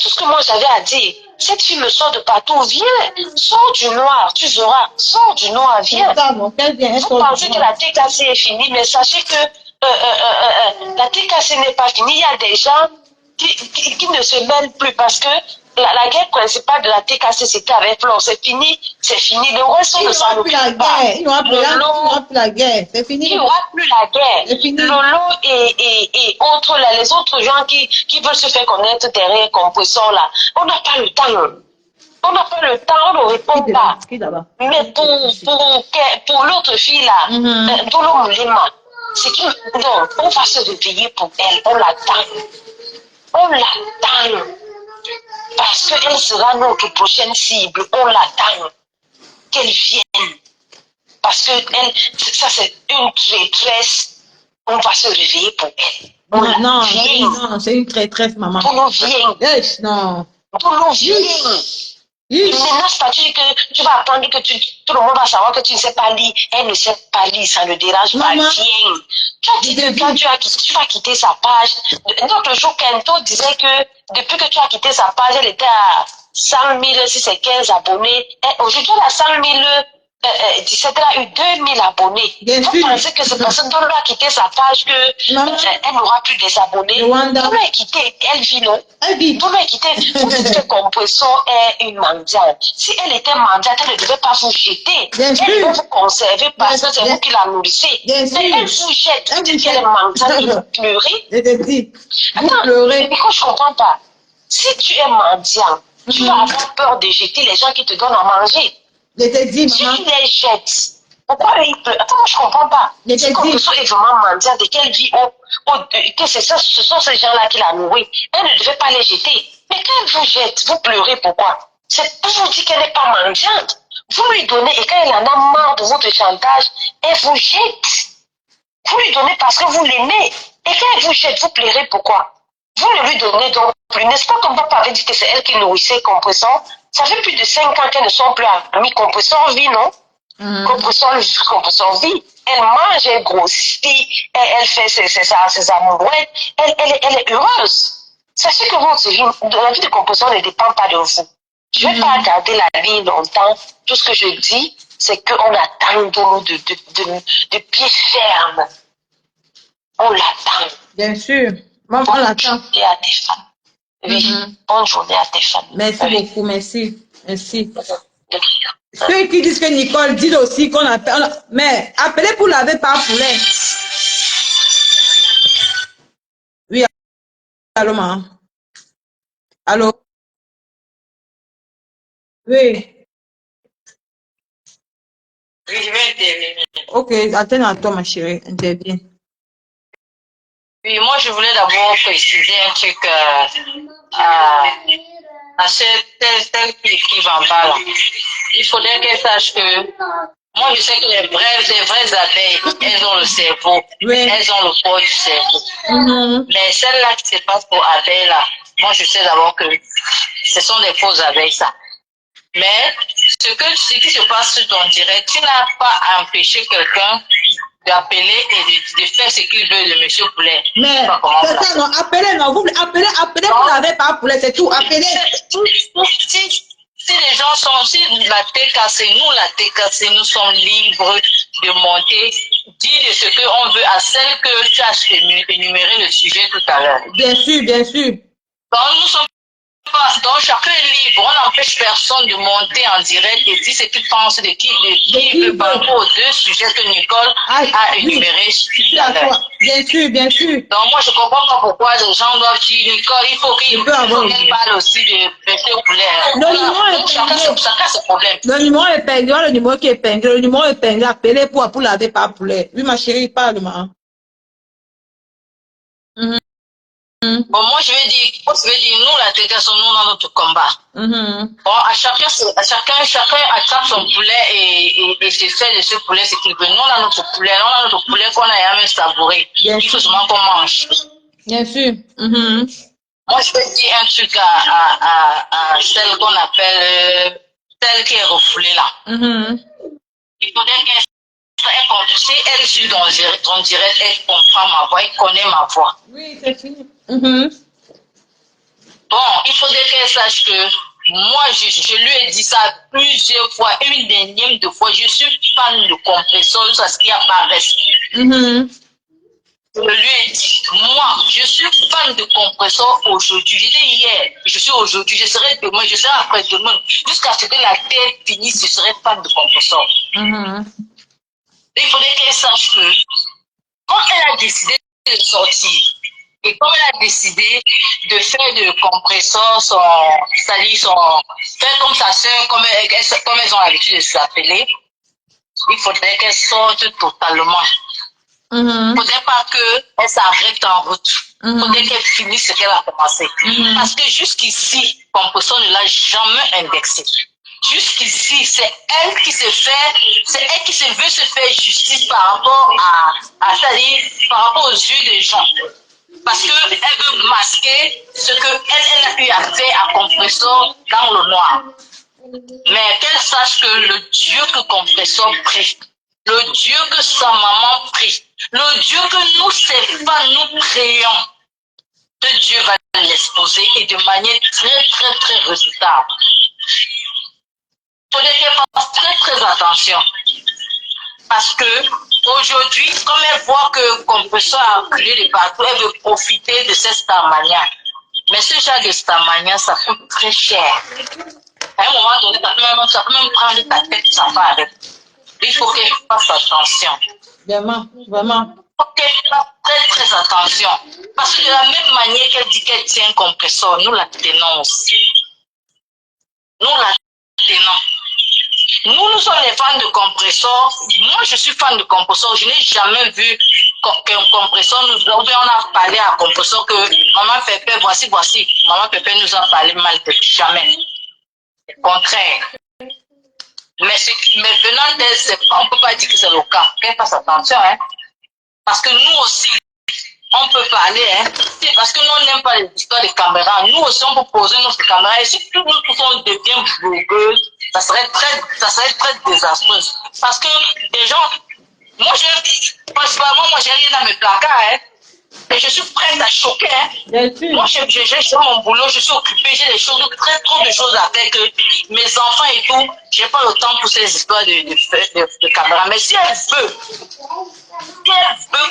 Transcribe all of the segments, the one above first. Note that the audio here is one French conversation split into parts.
tout ce que moi j'avais à dire. Cette fille me sort de partout. Viens, sors du noir, tu verras. Sors du noir, viens. Vous pensez que la TKC est finie, mais sachez que la TKC n'est pas finie. Il y a des gens qui ne se mêlent plus parce que la guerre principale de la TKC, c'était avec l'eau. C'est fini, c'est fini. Le reste, on ne s'en occupe pas. Il n'y aura plus la guerre. C'est fini. Il n'y aura plus la guerre. Lolo et autres, là, les autres gens qui veulent se faire connaître derrière compresseur, là, on n'a pas le temps. On n'a pas le temps, on ne répond pas. Mais pour l'autre fille, là, Dolo Moulema, c'est que, non, on va se réveiller pour elle. On l'attend. On l'attend. Parce qu'elle sera notre prochaine cible. On l'attend. Qu'elle vienne. Parce que elle, ça, c'est une traîtresse. On va se réveiller pour elle. Non, c'est une traîtresse, maman. Tout nous vient. Non. Tout nous vient. Maintenant, c'est pas que tu vas apprendre que tout le monde va savoir que tu ne sais pas lire. Elle ne sait pas lire, ça ne dérange pas. Viens. Tu as dit que quand tu vas quitter sa page. L'autre jour, Kento disait que depuis que tu as quitté sa page, elle était à 100 000, si c'est 15 abonnés. Aujourd'hui, elle a 100 000. 17 elle a eu 2000 abonnés. Vous pensez que c'est parce que Dolo a quitté sa page que elle n'aura plus des abonnés? Dolo a quitté, elle vit, non? Dolo a quitté. Vous dites que Compresso est une mendiante. Si elle était mendiante, elle ne devait pas vous jeter. Elle devait vous conserver parce que c'est vous qui la nourrissez. Mais elle vous jette. Vous dites qu'elle est mendiante, il faut pleurer. Attends, mais Nico, je ne comprends pas. Si tu es mendiant, tu vas avoir peur de jeter les gens qui te donnent à manger. Si il les jette, pourquoi il peut? Attends, moi je ne comprends pas. Si Compresso est vraiment mendiant, de quelle vie que ce sont ces gens-là qui la nourrissent, elle ne devait pas les jeter. Mais quand elle vous jette, vous pleurez pourquoi? C'est pour vous dire qu'elle n'est pas mendiante. Vous lui donnez et quand elle en a marre de votre chantage, elle vous jette. Vous lui donnez parce que vous l'aimez. Et quand elle vous jette, vous pleurez pourquoi? Vous ne lui donnez donc plus. N'est-ce pas comme papa avait dit que c'est elle qui nourrissait Compresso? Ça fait plus de 5 ans qu'elles ne sont plus amies. Compresso vit, non? Compresso vit. Elle mange, elle grossit, elle fait ses amourettes. Elle est heureuse. Sachez que la vie de Compresso ne dépend pas de vous. Je ne vais pas garder la vie longtemps. Tout ce que je dis, c'est qu'on attend de pied ferme. On l'attend. Bien sûr. Maman, on l'attend. Bonne journée à tes fans. Oui, bonne journée à tes fans. Merci beaucoup, merci. Ceux qui disent que Nicole dit aussi qu'on appelle. Mais appelez pour laver par poulet. Oui, allô, maman. Allô? Oui. Oui, je vais intervenir. Ok, attends à toi, ma chérie. Interviens. Oui, moi, je voulais d'abord préciser un truc à celle qui va en bas là. Il faudrait qu'elle sache que moi, je sais que les vraies abeilles, elles ont le cerveau. Oui. Elles ont le corps du cerveau. Mais celles-là qui se passent pour abeilles là, moi, je sais d'abord que ce sont des fausses abeilles, ça. Mais ce qui se passe sur ton direct, tu n'as pas à empêcher quelqu'un d'appeler et de faire ce qu'il veut de monsieur Poulet. Mais c'est ça, non, appelez, non, vous appelez, vous n'avez pas Poulet, c'est tout, appelez. Si les gens sont, si la TKC, la TKC, nous sommes libres de monter, dire de ce qu'on veut à celle que tu as énuméré le sujet tout à l'heure. Bien sûr, bien sûr. Donc, nous sommes donc chacun est libre, on n'empêche personne de monter en direct et dire ce qu'il pense de qui veut par rapport aux deux sujets que Nicole a énumérés. Bien sûr, bien sûr. Donc moi je ne comprends pas pourquoi les gens doivent dire Nicole, il faut qu'il parle aussi de rester au poulet. Chacun ses problèmes. Le numéro est épinglé, le numéro qui est épinglé, le numéro est épinglé, appelez pour laver par poulet. Oui, ma chérie, parle, ma. Bon, moi, je vais dire, nous, la TKC, nous, dans notre combat. Bon, chacun attrape son poulet et se fait de ce poulet ce qu'il veut. Nous, on a notre poulet qu'on a jamais savouré. Il faut seulement qu'on mange. Bien sûr. Moi, je vais dire un truc à celle qu'on appelle, celle qui est refoulée là. Il faudrait qu'elle si elle suit ton direct, elle comprend ma voix, elle connaît ma voix. Oui, c'est fini. Bon, il faudrait qu'elle sache que moi, je lui ai dit ça plusieurs fois, une dernière de fois, je suis fan de compresseur jusqu'à ce qu'il apparaisse. Je lui ai dit, moi, je suis fan de compresseur aujourd'hui. J'étais hier, je suis aujourd'hui, je serai demain, je serai après-demain. Jusqu'à ce que la terre finisse, je serai fan de compresseur. Il faudrait qu'elle sache que quand elle a décidé de sortir, et comme elle a décidé de faire de compresseur faire comme sa soeur, comme elles ont l'habitude de s'appeler, il faudrait qu'elle sorte totalement. Il ne faudrait pas qu'elle s'arrête en route. Il faudrait qu'elle finisse ce qu'elle a commencé. Parce que jusqu'ici, compresseur ne l'a jamais indexé. Jusqu'ici, c'est elle qui se veut se faire justice par rapport c'est-à-dire par rapport aux yeux des gens. Parce qu'elle veut masquer ce qu'elle a eu à faire à compresseur dans le noir. Mais qu'elle sache que le Dieu que compresseur prie, le Dieu que sa maman prie, le Dieu que nous, ses fans, nous prions, que Dieu va l'exposer et de manière très, très, très redoutable. Il faudrait qu'elle fasse très, très attention. Parce que aujourd'hui, comme elle voit que compresseur a reculé de partout, elle veut profiter de cette starmania. Mais ce genre de starmania, ça coûte très cher. À un moment donné, ça peut même prendre ta tête, ça va arrêter. Il faut qu'elle fasse attention. Vraiment, vraiment. Il faut qu'elle fasse très, très attention. Parce que de la même manière qu'elle dit qu'elle tient un compresseur, nous la tenons aussi. Nous la tenons. Nous sommes les fans de compresseur. Moi, je suis fan de compresseur. Je n'ai jamais vu qu'un compresseur on a parlé à un compresseur que maman Pépé, voici. Maman Pépé nous a parlé mal de jamais. Au contraire. Mais venant d'elle, on ne peut pas dire que c'est le cas. Qu'elle fasse attention, hein. Parce que nous aussi, on peut parler, hein. C'est parce que nous, on n'aime pas les histoires de caméras. Nous aussi, on peut poser notre caméra. Et si tout nous tous on devient blogueuse, ça serait très désastreux. Parce que des gens, principalement, j'ai rien à me placards, hein. Et je suis prête à choquer, hein. Moi, j'ai fait mon boulot, je suis occupée, j'ai trop de choses à faire que mes enfants et tout, j'ai pas le temps pour ces histoires de caméra. Mais si elle veut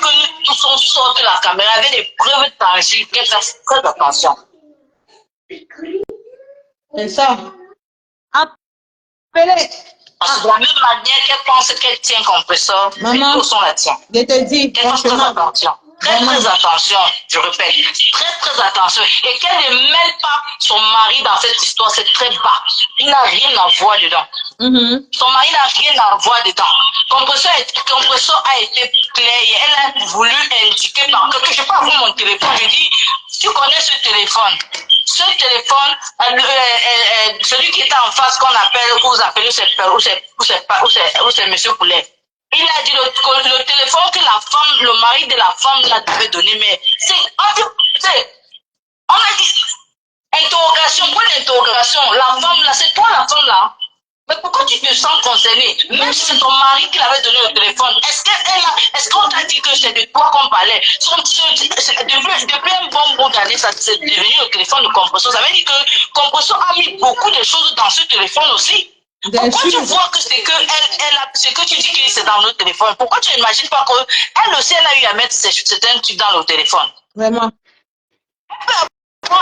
que nous tous on sorte la caméra avec des preuves tangibles, qu'elle fasse très attention. C'est ça. Appelez. Parce que de la même manière qu'elle pense qu'elle tient compresseur, Maman, tous on la tient. je te dis, qu'elle fasse très attention. Très attention, je répète. Très attention. Et qu'elle ne mêle pas son mari dans cette histoire, c'est très bas. Il n'a rien à voir dedans. Son mari n'a rien à voir dedans. Compresseur a été clair. Elle a voulu indiquer par que je peux avoir mon téléphone. Je dis, tu connais ce téléphone. Ce téléphone, celui qui est en face qu'on appelle, vous appelez c'est Monsieur Poulet. Il a dit le téléphone que le mari de la femme l'a donné, mais on a dit interrogation, point d'interrogation. La femme là, c'est toi la femme là. Mais pourquoi tu te sens concerné? Même si c'est ton mari qui l'avait donné le téléphone, est-ce qu'on t'a dit que c'est de toi qu'on parlait? Depuis un bon bout d'année, c'est devenu le téléphone de Compresseur. Ça veut dire que Compresseur a mis beaucoup de choses dans ce téléphone aussi. Pourquoi tu vois que c'est que ce que tu dis que c'est dans le téléphone? Pourquoi tu n'imagines pas qu'elle aussi, elle a eu à mettre certains trucs dans le téléphone? Vraiment. Elle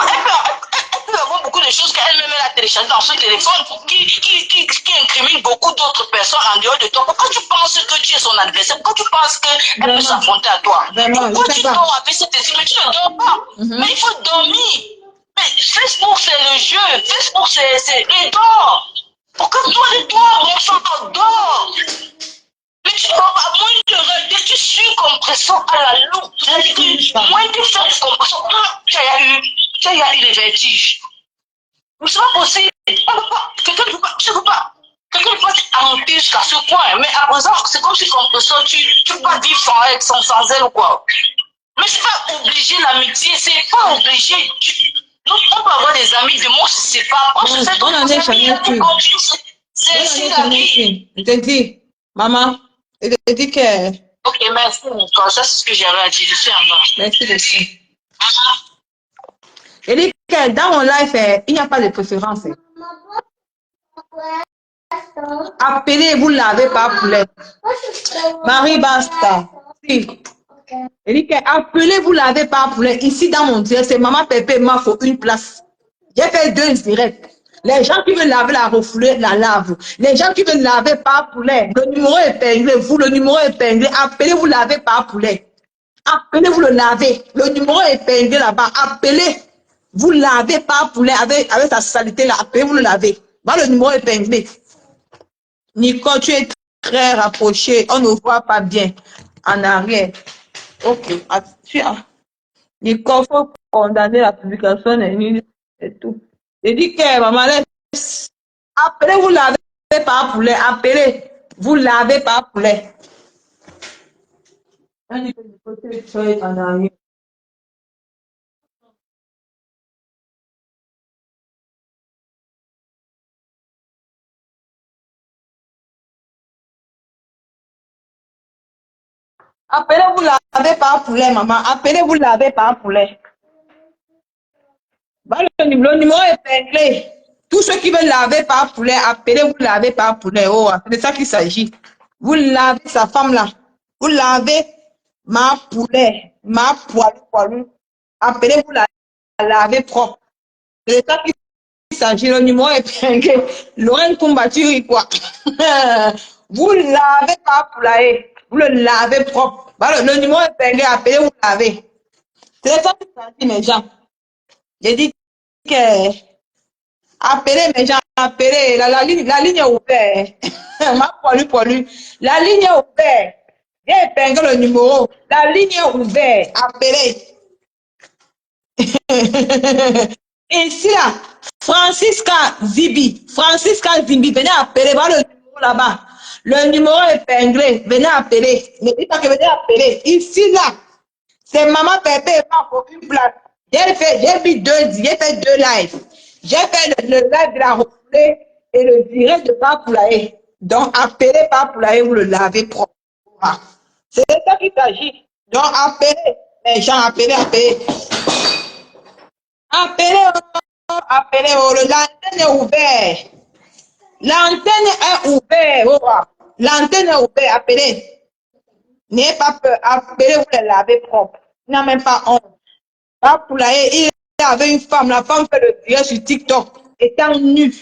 peut avoir beaucoup de choses qu'elle-même a téléchargées dans ce téléphone qui incriminent beaucoup d'autres personnes en dehors de toi. Pourquoi tu penses que tu es son adversaire? Pourquoi tu penses qu'elle peut s'affronter à toi? Pourquoi tu dors avec cette esprit? Mais tu ne dors pas. Mais il faut dormir. Mais Facebook, c'est le jeu. Facebook, c'est... Et dors. Pourquoi toi, mon sang, dors? Mais tu dors pas, moins de regarder, tu suis compresseur à la loupe. C'est-à-dire que moins de faire compresseur, tu as eu les vertiges. Mais c'est pas possible. Quelqu'un ne peut pas. Quelqu'un ne peut pas hanter jusqu'à ce point. Mais à présent, c'est comme si compresseur, tu peux pas vivre sans elle ou quoi. Mais c'est pas obligé l'amitié, c'est pas obligé. On peut avoir des amis, de moi, c'est pas. On en est jamais plus. C'est la vie. Je te dis, maman, je te dis que... Ok, merci, Nicole. Ça, c'est ce que j'avais à dire. Je suis en bas. Merci, merci. Je dis que que dans mon life, il n'y a pas de préférence. Appelez, vous lavez par poulet. Marie Basta. Si. Il dit que appelez, vous lavez par poulet. Ici, dans mon direct, c'est Maman Pépé m'a faut une place. J'ai fait 2 directs. Les gens qui veulent laver la refoulée, la lavent. Les gens qui veulent laver par poulet, le numéro est épinglé, vous, le numéro est épinglé. Appelez, vous lavez par poulet. Appelez, vous le lavez. Le numéro est épinglé là-bas. Appelez, vous lavez par poulet avec sa saleté là. Appelez, vous le lavez. Voilà le numéro épinglé. Nicole, tu es très rapproché. On ne voit pas bien en arrière. Ok. Nicole, il faut condamner la publication et tout. Je dis que maman, laisse. Appelez, vous lavez par poulet. Appelez, vous lavez par poulet. On dit que Nicole, tu es très en arrière. Appelez, vous lavez par poulet, maman. Appelez, vous lavez par poulet. Bah, le numéro est épinglé. Tous ceux qui veulent laver par poulet, appelez, vous lavez par poulet. Oh, c'est de ça qu'il s'agit. Vous lavez sa femme là. Vous lavez ma poulet, ma poilu. Appelez, vous la lavez propre. C'est de ça qu'il s'agit. Le numéro est épinglé. Lorraine combattu, quoi. Vous lavez par poulet. Vous le lavez propre. Bah, le numéro est épinglé. Appelez, vous lavez. C'est de ça qu'il s'agit, mes gens. J'ai dit que appelez mes gens, appelez, la ligne est ouverte. Ma poilu. La ligne est ouverte. J'ai épinglé le numéro. La ligne est ouverte. Appelez. Ici là, Francisca Zibi, venez appeler, voilà le numéro là-bas. Le numéro est épinglé, venez appeler. Ne dites pas que venez appeler. Ici là, c'est Maman Pépé pour une place. J'ai fait 2 lives. J'ai fait le live de la refoulée et le direct de Papoulaye. Donc, appelez Papoulaye, vous le lavez propre. C'est de ça qu'il s'agit. Donc, appelez les gens, appelez. Appelez, l'antenne est ouverte. L'antenne est ouverte. L'antenne est ouverte, appelez. N'ayez pas peur, appelez, vous les lavez propre. Il n'a même pas honte. Papoulaye, il avait une femme, la femme fait le direct sur TikTok, étant nue.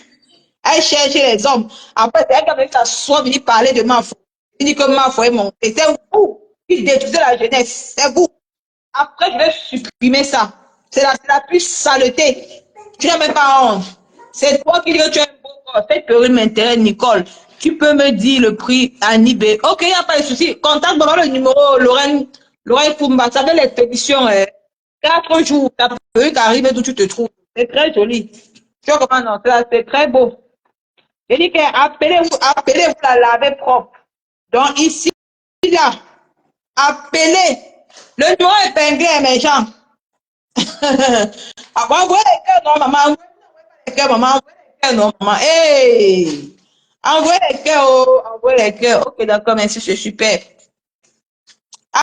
Elle cherchait les hommes. Après, c'est elle qui avait s'asseoir, venir parler de ma foi. Il dit que ma foi est montée. C'est vous qui détruisez la jeunesse. C'est vous. Après, je vais supprimer ça. C'est la plus saleté. Tu n'as même pas honte. C'est toi qui dis que tu es un beau corps. Cette période m'intéresse, Nicole. Tu peux me dire le prix à Nibé. Ok, il n'y a pas de souci. Contacte-moi le numéro Lorraine Fumba. Ça fait l'expédition. 4 jours. Ta période arrive d'où tu te trouves. C'est très joli. Tu vois comment non, c'est très beau. Je dis que appelez-vous la laver propre. Donc ici, là, appelez. Le numéro est épinglé, mes gens. Envoyez les cœurs, non, maman. Envoyez les cœurs, maman. Envoyez les cœurs, non, maman. Hey! Envoyez les cœurs, oh. Envoyez les cœurs. Ok, d'accord, merci, c'est super.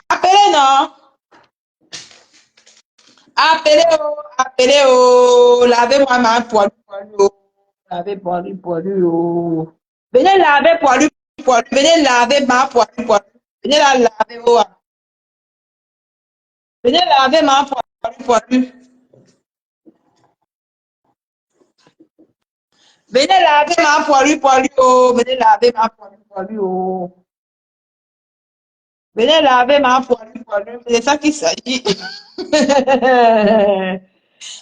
Appelez, non. Appelez, oh. Lavez-moi ma poilu, oh. Lavez poilu, oh. Venez laver poilu. Venez laver ma poilu. Venez la laver, oh. Venez laver ma poilu. Venez laver ma poilu, oh. Venez laver ma poilu, oh. Venez laver ma poilu. C'est ça qu'il s'agit.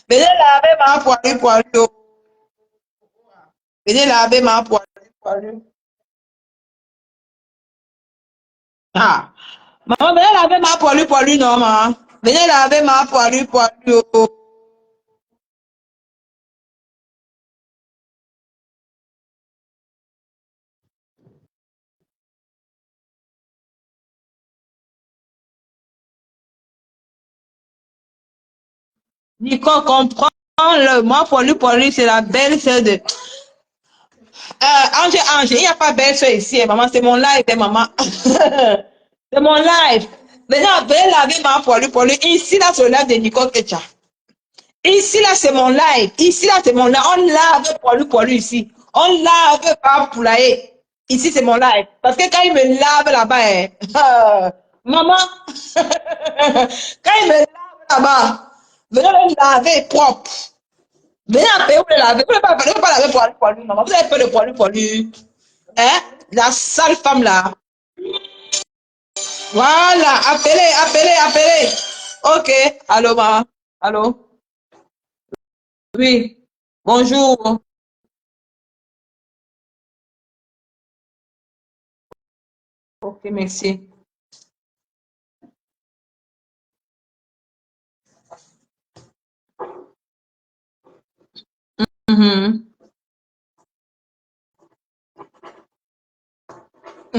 Venez laver ma poilu, oh. Venez laver ma poilu. Ah. Maman, venez laver ma poilu, non, maman. Venez laver ma poilu, oh. Nicole, comprends-le. Moi, poilu, c'est la belle-sœur de... Ange, il n'y a pas belle-sœur ici, maman. C'est mon live, maman. C'est mon live. Venez laver ma poilu. Ici, là, sur le live de Nicole Kecha. Ici, là, c'est mon live. Ici, là, c'est mon live. On lave poilu ici. On lave pas poulailler. Ici, c'est mon live. Parce que quand il me lave là-bas, maman, quand il me lave là-bas, venez le laver propre. Venez en paix, vous le lavez. Vous ne pouvez pas laver poilu, maman. Vous avez peur de poilu. Hein? La sale femme là. Voilà. Appelez. Ok. Allô, maman. Allô? Oui. Bonjour. Ok, merci. Mhm.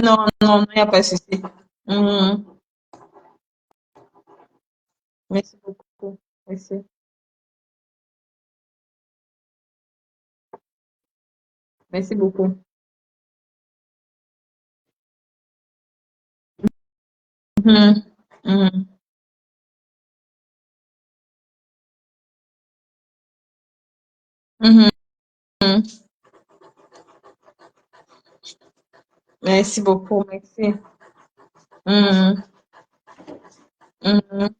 Non, non, il n'y a pas de souci. Mhm. Merci beaucoup. Merci. Merci beaucoup. Mhm. Mhm. Mhm. Merci beaucoup. Merci. Mhm. Mhm.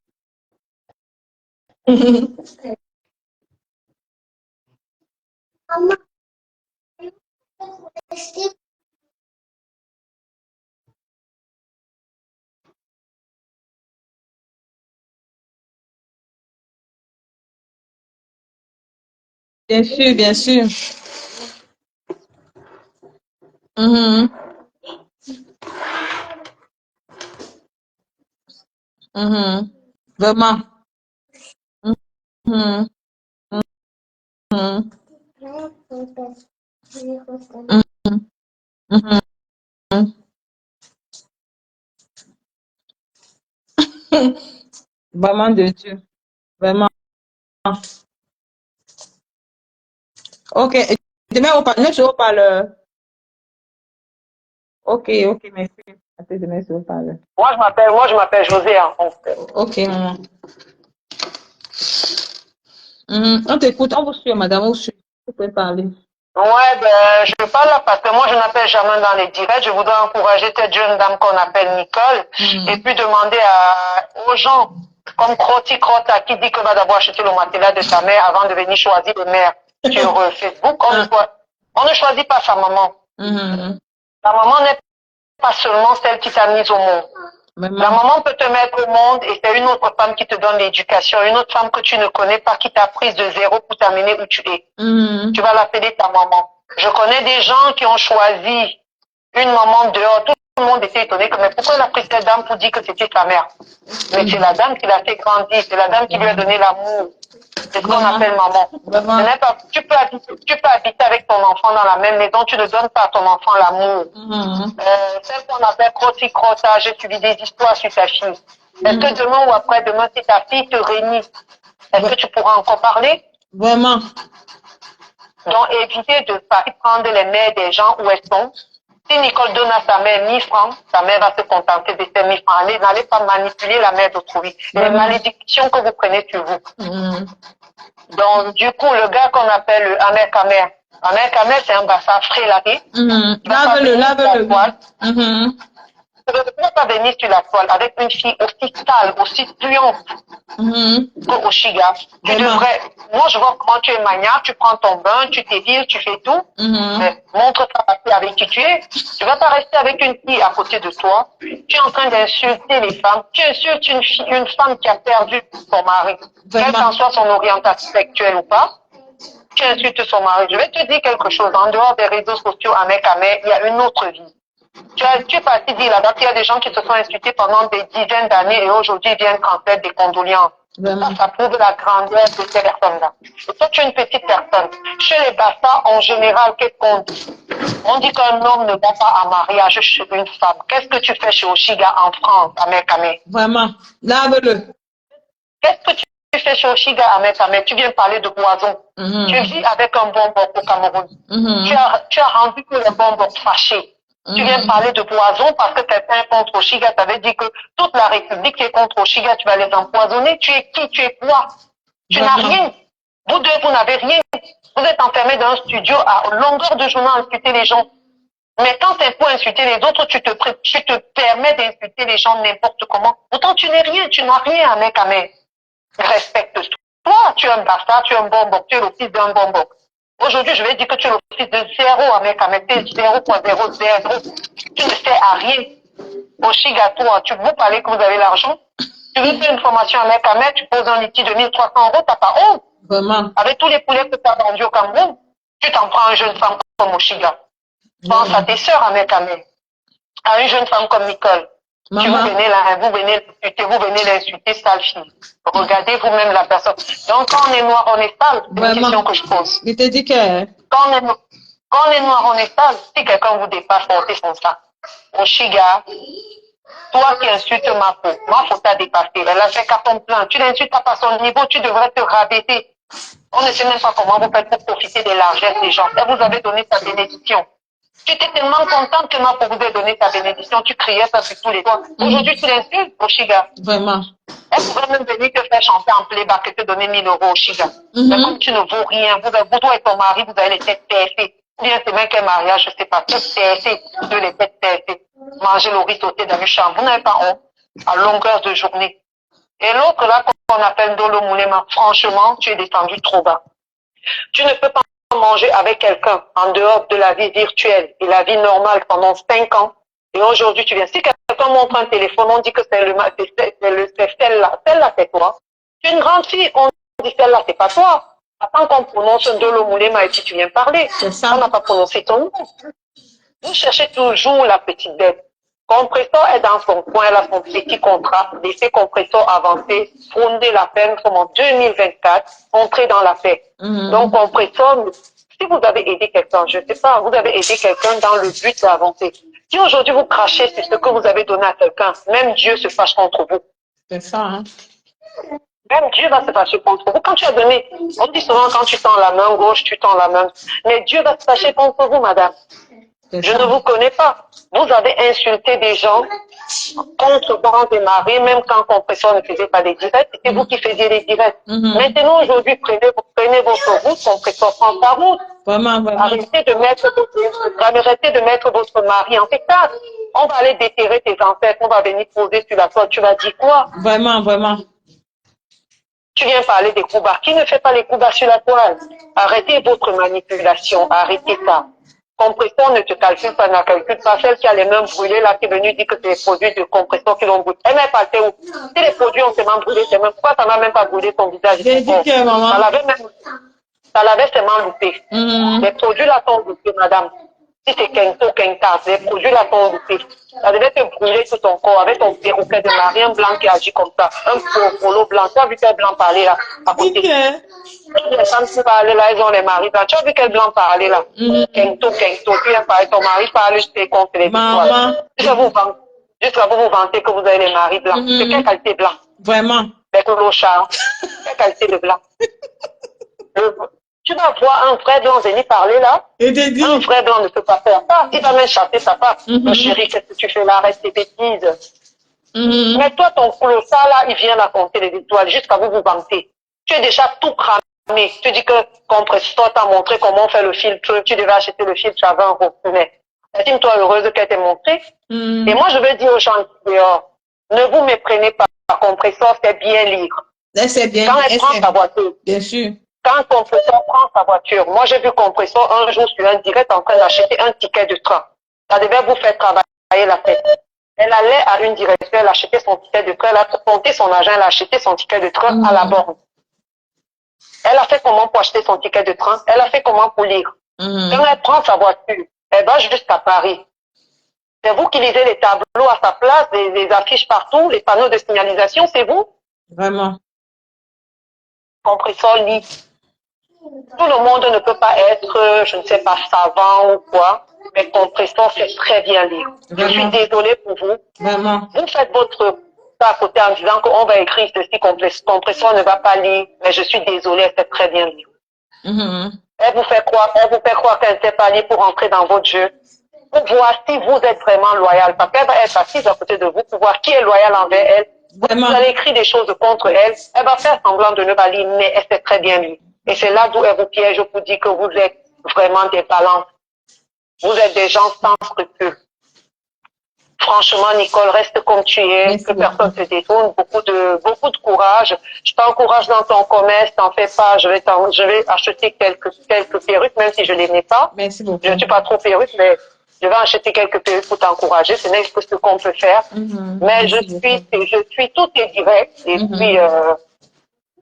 Bien sûr, bien sûr. Mhm. Mhm. Vraiment. Mhm. Mhm. Mhm. Vraiment de Dieu. Vraiment. Ok. Demain, nous serons par le. Ok, ok, merci. Après, demain, serons par le. Moi, je m'appelle José, hein. Ok, maman. Mhm. On t'écoute, on vous suit, madame, on vous suit. Vous pouvez parler. Ouais, ben, je parle là parce que moi, je n'appelle jamais dans les directs. Je voudrais encourager cette jeune dame qu'on appelle Nicole et puis demander aux gens comme Croti Crota qui dit que va d'abord acheter le matériel de sa mère avant de venir choisir le maire sur Facebook. On ne choisit pas sa maman. Mhm. La maman n'est pas seulement celle qui t'a mise au monde. La Vraiment. maman peut te mettre au monde et c'est une autre femme qui te donne l'éducation, une autre femme que tu ne connais pas qui t'a prise de zéro pour t'amener où tu es. Mhm. Tu vas l'appeler ta maman. Je connais des gens qui ont choisi une maman dehors. Tout le monde était étonné que, mais pourquoi elle a pris cette dame pour dire que c'était sa mère? Mais c'est la dame qui l'a fait grandir, c'est la dame qui lui a donné l'amour. C'est ce qu'on Vraiment. appelle maman. Vraiment. Ce n'est pas, tu peux habiter avec ton enfant dans la même maison, tu ne donnes pas à ton enfant l'amour. Mhm. Celle qu'on appelle crotty-crota, j'ai suivi des histoires sur ta fille. Est-ce que demain ou après-demain, si ta fille te réunit, est-ce que tu pourras encore parler? Vraiment. Donc, évitez de partir prendre les mères des gens où elles sont. Si Nicole donne à sa mère 1000 francs, sa mère va se contenter de ces 1000 francs. N'allez pas manipuler la mère d'autrui. Les malédictions que vous prenez sur vous. Mhm. Donc, du coup, le gars qu'on appelle le Amer Kamer, c'est un bassa frélaté. Mhm. Il va pas Lave-le, venir sur la lave-le. toile. Mhm. Tu ne peux pas venir sur la toile avec une fille aussi sale, aussi puante Mhm. que Oshiga. Tu Vraiment. devrais, moi je vois comment tu es maniaque, tu prends ton bain, tu t'éviles, tu fais tout, Mhm. mais montre-toi avec qui tu es. Tu vas pas rester avec une fille à côté de toi. Tu es en train d'insulter les femmes. Tu insultes une femme qui a perdu son mari. Quelle qu'en soit son orientation sexuelle ou pas, tu insultes son mari. Je vais te dire quelque chose. En dehors des réseaux sociaux, à il y a une autre vie. Tu es parti dire là-bas qu'il y a des gens qui se sont insultés pendant des dizaines d'années et aujourd'hui ils viennent transmettre des condoléances. Ça prouve la grandeur de ces personnes-là. Et toi, tu es une petite personne. Chez les Bassa, en général, qu'est-ce qu'on dit? On dit qu'un homme ne va pas en mariage chez une femme. Qu'est-ce que tu fais chez Oshiga en France, à Mekame? Vraiment. Lave-le. Qu'est-ce que tu fais chez Oshiga à Mekame? Tu viens parler de poison. Tu vis avec un bon bord au Cameroun. Tu as rendu tous les bons bords fâchés. Tu viens parler de poison parce que quelqu'un est contre Oshiga. Ça veut dire que toute la République est contre Oshiga. Tu vas les empoisonner. Tu es qui? Tu es quoi? Tu n'as rien. Vous deux, vous n'avez rien. Vous êtes enfermés dans un studio à longueur de journée à insulter les gens. Mais quand c'est pour insulter les autres, tu te permets d'insulter les gens n'importe comment. Pourtant, tu n'es rien, tu n'as rien à mec à mec. Respecte-toi. Toi, tu es un bastard, tu es un bonbon, tu es le fils d'un bonbon. Aujourd'hui, je vais dire que tu es le fils de zéro à mec à mec, tu es 0.00. Tu ne sers à rien. Oshiga, toi, tu vous parlez que vous avez l'argent. Tu veux faire une formation à mec, tu poses un litige de 1300 euros, t'as pas honte. Vraiment. Avec tous les poulets que tu as vendus au Cameroun, tu t'en prends à une jeune femme comme Oshiga. Pense à tes sœurs à mec, à une jeune femme comme Nicole. Maman. Tu vous venez l'insulter, sale fille. Regardez vous-même la personne. Donc, quand on est noir, on est sale. C'est une question que je pose. Il te dit que... Quand on est noir, on est sale. Si quelqu'un vous dépasse, portez son sac. Oshiga, toi qui insultes ma peau, moi, faut t'a dépasser. Elle a fait carton plein. Tu l'insultes pas à son niveau, tu devrais te rabaisser. On ne sait même pas comment vous faites pour profiter des largesses des gens. Elle vous avait donné sa bénédiction. Tu étais tellement contente que moi, pour vous ai donné ta bénédiction, tu criais ça sur tous les toits. Aujourd'hui, tu l'insultes, Oshiga. Vraiment. Elle pourrait même venir te faire chanter en playback et te donner 1000 euros, Oshiga. Mais comme tu ne vaux rien, vous toi et ton mari, vous avez les têtes TSC. Ou bien c'est même qu'un mariage, je sais pas, tête TSC, de les têtes TSC. Manger le riz sauté dans une chambre. Vous n'avez pas honte à longueur de journée. Et l'autre là, qu'on appelle Dolo Moulema, franchement, tu es descendu trop bas. Tu ne peux pas manger avec quelqu'un en dehors de la vie virtuelle et la vie normale pendant 5 ans. Et aujourd'hui, tu viens. Si quelqu'un montre un téléphone, on dit que c'est celle-là. Celle-là, c'est toi. Tu es une grande fille, on dit celle-là, c'est pas toi. Attends qu'on prononce un Dolo Moulema et puis tu viens parler. On n'a pas prononcé ton nom. Vous cherchez toujours la petite bête. Compressor est dans son coin, elle a son petit contrat, laissez Compressor avancer, fonder la peine comme en 2024, entrer dans la paix. Donc Compressor, si vous avez aidé quelqu'un, je ne sais pas, vous avez aidé quelqu'un dans le but d'avancer. Si aujourd'hui vous crachez sur ce que vous avez donné à quelqu'un, même Dieu se fâche contre vous. C'est ça, hein. Même Dieu va se fâcher contre vous. Quand tu as donné, on dit souvent quand tu tends la main gauche, tu tends la main. Mais Dieu va se fâcher contre vous, madame. Je ne vous connais pas. Vous avez insulté des gens contre bord des maris, même quand Compressor ne faisait pas des directs, c'était vous qui faisiez les directs. Maintenant, aujourd'hui, prenez votre route, Compressor prend sa route. Vraiment. Arrêtez de mettre votre mari en spectacle. On va aller déterrer tes ancêtres, on va venir poser sur la toile. Tu vas dire quoi? Vraiment. Tu viens parler des coups bas. Qui ne fait pas les coups bas sur la toile? Arrêtez votre manipulation, arrêtez ça. Compressor ne te calcule pas, ne calcule pas. Celle qui a les mains brûlées, là, qui est venue dire que c'est les produits de Compressor qui l'ont brûlé. Elle m'a pas où. Si les produits ont seulement brûlé ses mains, pourquoi ça n'a même pas brûlé ton visage? J'ai dit que maman. Ça l'avait seulement loupé. Les produits là sont loupés, madame. Si c'est Kento, Kentas, les produits là sont loupés. Ça devait te brûler tout ton corps avec ton perroquet de mari, un blanc qui agit comme ça. Un polo blanc. Tu as vu quel blanc parler là, à côté? Les femmes qui parlent là, elles ont les maris blancs. Tu as vu quel blanc parler là? Kento, tu viens parler, ton mari parle, je t'ai contre les Maman. Jusqu'à vous vous vanter que vous avez les maris blancs. C'est quelle qualité blanc? Vraiment. Avec l'ochard. Quelle qualité de blanc? Tu vas voir un vrai blanc venir parler là. Un vrai blanc ne peut pas faire ça. Il va même chasser sa femme. Mon chéri, qu'est-ce que tu fais là? Reste tes bêtises. Mais toi, ton colossal là, il vient raconter les étoiles jusqu'à vous vous vanter. Tu es déjà tout cramé. Tu dis que Compressor t'a montré comment faire le filtre. Tu devais acheter le filtre à 20 euros. Mais estime-toi heureuse qu'elle t'ait montré. Et moi, je veux dire aux gens dehors, ne vous méprenez pas. Compressor, c'est bien lire. C'est bien. Quand elle prend sa voiture. Bien sûr. Quand Compressor prend sa voiture, moi j'ai vu Compressor un jour sur un direct en train d'acheter un ticket de train. Ça devait vous faire travailler la tête. Elle allait à une direction, elle achetait son ticket de train, elle a compté son argent, elle a acheté son ticket de train à la borne. Elle a fait comment pour acheter son ticket de train? Elle a fait comment pour lire? Quand elle prend sa voiture, elle va jusqu'à Paris. C'est vous qui lisez les tableaux à sa place, les affiches partout, les panneaux de signalisation, c'est vous? Vraiment. Compressor lit. Tout le monde ne peut pas être, je ne sais pas, savant ou quoi, mais Compressor sait très bien lire. Je suis désolée pour vous. Vraiment. Vous faites votre pas à côté en disant qu'on va écrire ceci, Compressor ne va pas lire, mais je suis désolée, elle sait très bien lire. Elle vous fait croire qu'elle ne sait pas lire pour entrer dans votre jeu. Pour voir si vous êtes vraiment loyal, parce qu'elle va être assise à côté de vous pour voir qui est loyal envers elle. Vraiment. Vous allez écrire des choses contre elle, elle va faire semblant de ne pas lire, mais elle sait très bien lire. Et c'est là d'où elle vous piège pour dire que vous êtes vraiment des balances. Vous êtes des gens sans scrupules. Franchement, Nicole, reste comme tu es, Merci que personne beaucoup. ne te détourne, beaucoup de courage. Je t'encourage dans ton commerce, t'en fais pas, je vais acheter quelques perruques, même si je les n'ai pas. Merci beaucoup. Je ne suis pas trop perruque, mais je vais acheter quelques perruques pour t'encourager. Ce n'est que ce qu'on peut faire. Mais Merci beaucoup. je suis tout est direct. Et puis,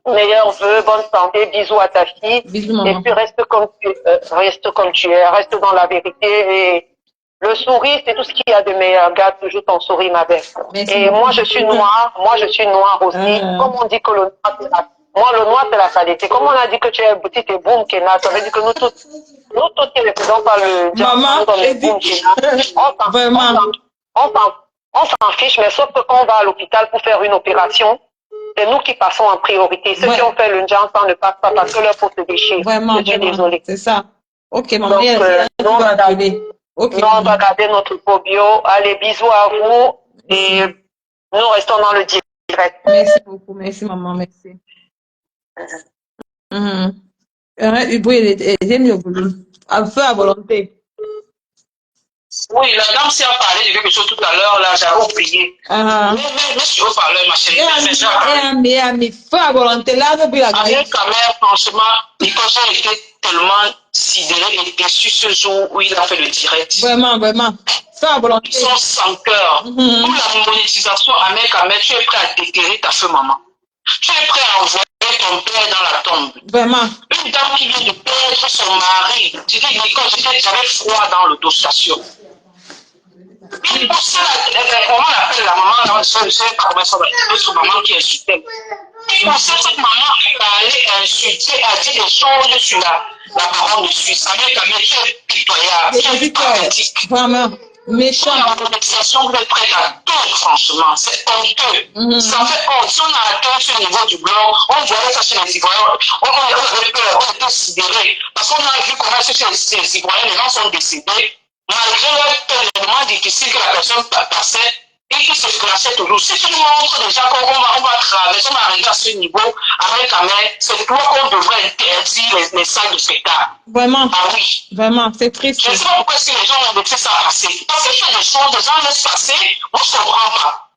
meilleurs vœux, bonne santé, bisous à ta fille. Bisous, Et maman. puis, reste comme tu es, reste dans la vérité. Et le sourire, c'est tout ce qu'il y a de meilleur. Garde toujours ton sourire, ma belle. Merci Et beaucoup. moi, je suis noire aussi. Comme on dit que le noir, le noir, c'est la qualité. Comme on a dit que tu es petite et boum, Kena, ça veut dire que nous tous qui représentons par le Maman, nous sommes les boum, Kena. Vraiment. On s'en fiche, mais sauf que quand on va à l'hôpital pour faire une opération, c'est nous qui passons en priorité. Ceux qui ont fait le Njansan ne passent pas parce que leur peau se déchire. Vraiment, Je suis désolée. c'est ça. Ok, maman, Donc, nous, on va garder notre beau bio. Allez, bisous à vous. Et nous restons dans le direct. Merci beaucoup. Merci, maman. Merci. À feu à volonté. Oui, la dame s'est parlé de quelque chose tout à l'heure, là, j'avais oublié. Mais sur le parleur, ma chérie, c'est ça. Feu à volonté, là, depuis la Avec ta mère, franchement, Nicole j'ai été tellement sidéré et déçu ce jour où il a fait le direct. Vraiment. Feu à volonté. Ils sont sans cœur. Pour la monétisation, avec ta mère, tu es prêt à déterrer ta feu, maman. Tu es prêt à envoyer ton père dans la tombe. Vraiment. Une dame qui vient de perdre son mari. J'avais froid dans le dos, station. Il poussait comment on appelle la maman, je ne sais pas comment ça va être, son maman qui insultait. Il poussait cette maman à aller insulter, à dire des choses sur la baronne de Suisse. Ça veut dire que tu es pitoyable, tu es pathétique. Vraiment. Méchant. La monétisation, vous êtes prêt à tout, franchement. C'est honteux. Ça fait honte. Si on a atteint ce niveau du blanc, on voyait ça chez les Ivoiriens. On avait peur, on était sidérés. Parce qu'on a vu comment chez les Ivoiriens, les gens sont décédés. Malgré les moments difficiles que la personne passait, et qui se clashait toujours. Si tu nous montres déjà qu'on va traverser, on va arriver à ce niveau avec la main, c'est toi qu'on devrait interdire les salles de spectacle. Vraiment. Ah oui. Vraiment, c'est triste. Je ne sais pas pourquoi si les gens ont laissé ça passer. Parce que fait des choses, les gens laissent passer, on ne se comprend pas.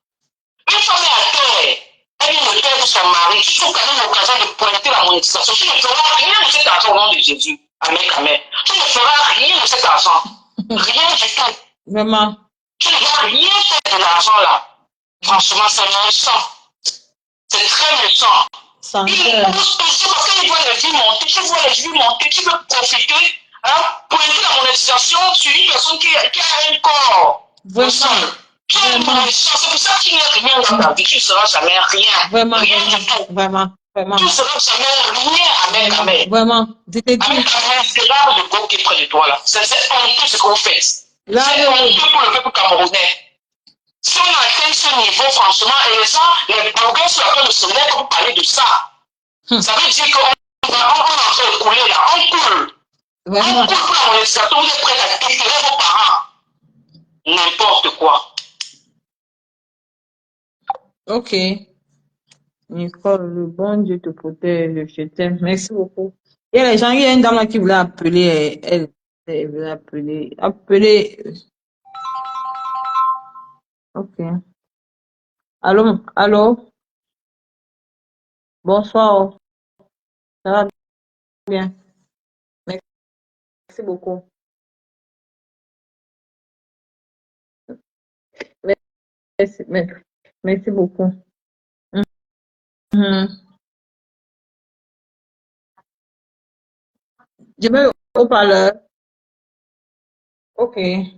Une femme est à terre, elle vient de perdre son mari, tu trouves quand même l'occasion de pointer la monétisation. Tu ne feras rien de cet argent au nom de Jésus. Amen, amen. Tu ne feras rien de cet argent. Rien du tout. Vraiment. Tu ne vas rien faire de l'argent là. Franchement, c'est méchant. C'est très méchant. Sans Il cœur. pousse toujours parce qu'il voit les vues monter, tu vois les vues monter, tu veux profiter, pointer la monétisation sur une personne qui a un corps. Vraiment. Tu es méchant. C'est pour ça qu'il n'y a rien dans ta vie. Tu ne seras jamais rien. Vraiment. Rien du tout. Vraiment. Tu ne seras jamais rien avec Amen. Vraiment. Je te dis. Avec Amen, c'est là le gars qui est près de toi là. C'est honteux ce que vous faites. Là, c'est honteux pour le peuple camerounais. Si on atteint ce niveau, franchement, et les gens, les blogueurs sur la place de se mettre pour parler de ça. Ça veut dire qu'on est en train de couler là. On coule. Vraiment. On coule pour la monétisation. On est prêt à déterrer vos parents. N'importe quoi. Ok. Nicole, le bon Dieu te protège, je t'aime. Merci beaucoup. Il y a les gens, il y a une dame là qui voulait appeler, elle voulait appeler. Ok. Allô? Bonsoir. Ça va bien? Merci beaucoup. Merci beaucoup. Je mets au haut-parleur. Ok. Déjà,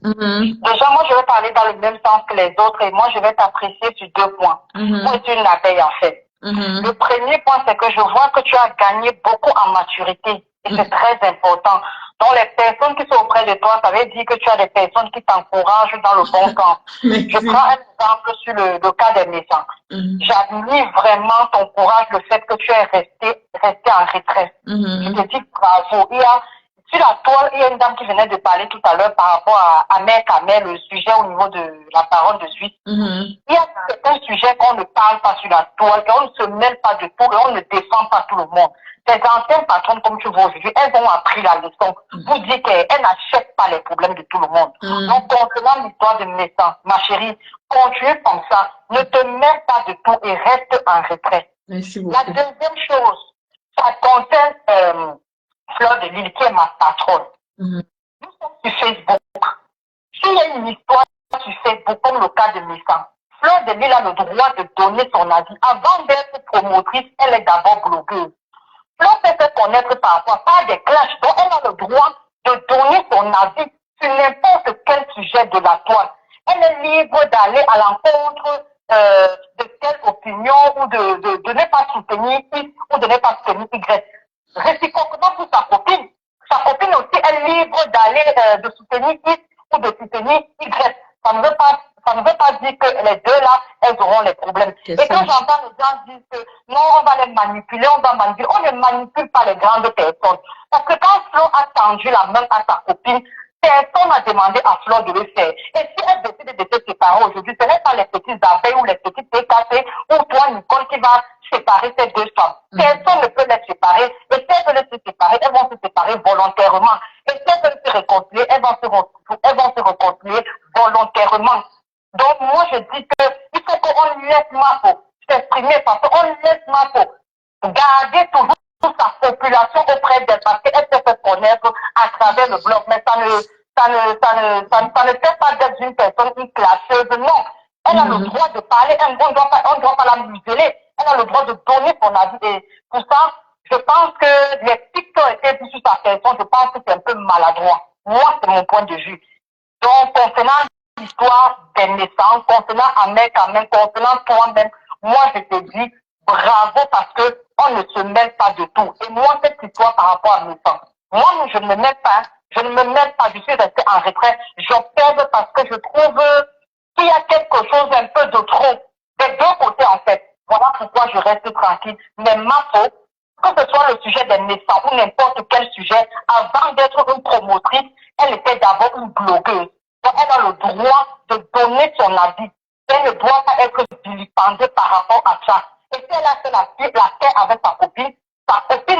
moi, je vais parler dans le même sens que les autres et moi, je vais t'apprécier sur 2 points. Moi, tu une abeille, en fait. Le premier point, c'est que je vois que tu as gagné beaucoup en maturité et c'est très important. Donc, les personnes qui sont auprès de toi, ça veut dire que tu as des personnes qui t'encouragent dans le bon sens. Je prends un exemple sur le cas des méchants. J'admire vraiment ton courage, le fait que tu es resté en retraite. Je te dis bravo. Sur la toile, il y a une dame qui venait de parler tout à l'heure par rapport à Mère Kamel, le sujet au niveau de la parole de Suisse. Il y a certains sujets qu'on ne parle pas sur la toile, qu'on ne se mêle pas de tout et on ne défend pas tout le monde. Ces anciennes patronnes, comme tu vois aujourd'hui, elles ont appris la leçon pour dire qu'elles n'achètent pas les problèmes de tout le monde. Donc, concernant l'histoire de naissance, ma chérie, continue comme ça. Ne te mêle pas de tout et reste en retrait. Merci beaucoup. La deuxième chose, ça concerne Fleur de Lille, qui est ma patronne. Nous sommes sur Facebook. S'il y a une histoire sur Facebook, comme le cas de Missa, Fleur de Lille a le droit de donner son avis. Avant d'être promotrice, elle est d'abord blogueuse. Fleur s'est fait connaître parfois par des clashs, donc elle a le droit de donner son avis sur n'importe quel sujet de la toile. Elle est libre d'aller à l'encontre de telle opinion ou de ne pas soutenir X ou de ne pas soutenir Y. Réciproquement pour sa copine. Sa copine aussi est libre d'aller de soutenir X ou de soutenir Y. Ça ne veut pas dire que les deux là, elles auront les problèmes. Et quand j'entends les gens dire que non, on va les manipuler, on ne manipule pas les grandes personnes. Parce que quand Flo a tendu la main à sa copine, personne n'a demandé à Flo de le faire. Et si elle décide de se séparer aujourd'hui, ce n'est pas les petites abeilles ou les petites TKT ou toi, Nicole, qui va séparer ces deux femmes. Personne ne peut les séparer. Et si elles veulent se séparer, elles vont se séparer volontairement. Et si elles veulent se réconcilier, elles vont se réconcilier volontairement. Donc, moi, je dis qu'il faut qu'on laisse Mafo s'exprimer parce qu'on laisse Mafo garder toujours sa population auprès d'elle parce qu'elle se fait connaître à travers le blog. Mais ça ne fait pas d'être une personne une classeuse, non. Elle a le droit de parler, on ne doit pas la museler. Elle a le droit de donner son avis. Et pour ça, je pense que les pics qui ont été vus sur sa personne, je pense que c'est un peu maladroit. Moi, c'est mon point de vue. Donc, concernant l'histoire des naissances, concernant Ahmed Kamel, concernant toi-même, moi, je te dis bravo parce que on ne se mêle pas de tout. Et moi, cette histoire par rapport à mes naissance, moi, je ne me mêle pas. Je ne me mêle pas. Je suis restée en retrait. J'observe parce que je trouve qu'il y a quelque chose un peu de trop des deux côtés, en fait. Voilà pourquoi je reste tranquille. Mais ma faute, que ce soit le sujet des naissances ou n'importe quel sujet, avant d'être une promotrice, elle était d'abord une blogueuse. Donc, elle a le droit de donner son avis. Elle ne doit pas être vilipendée par rapport à ça. Et si elle a fait la paix avec sa copine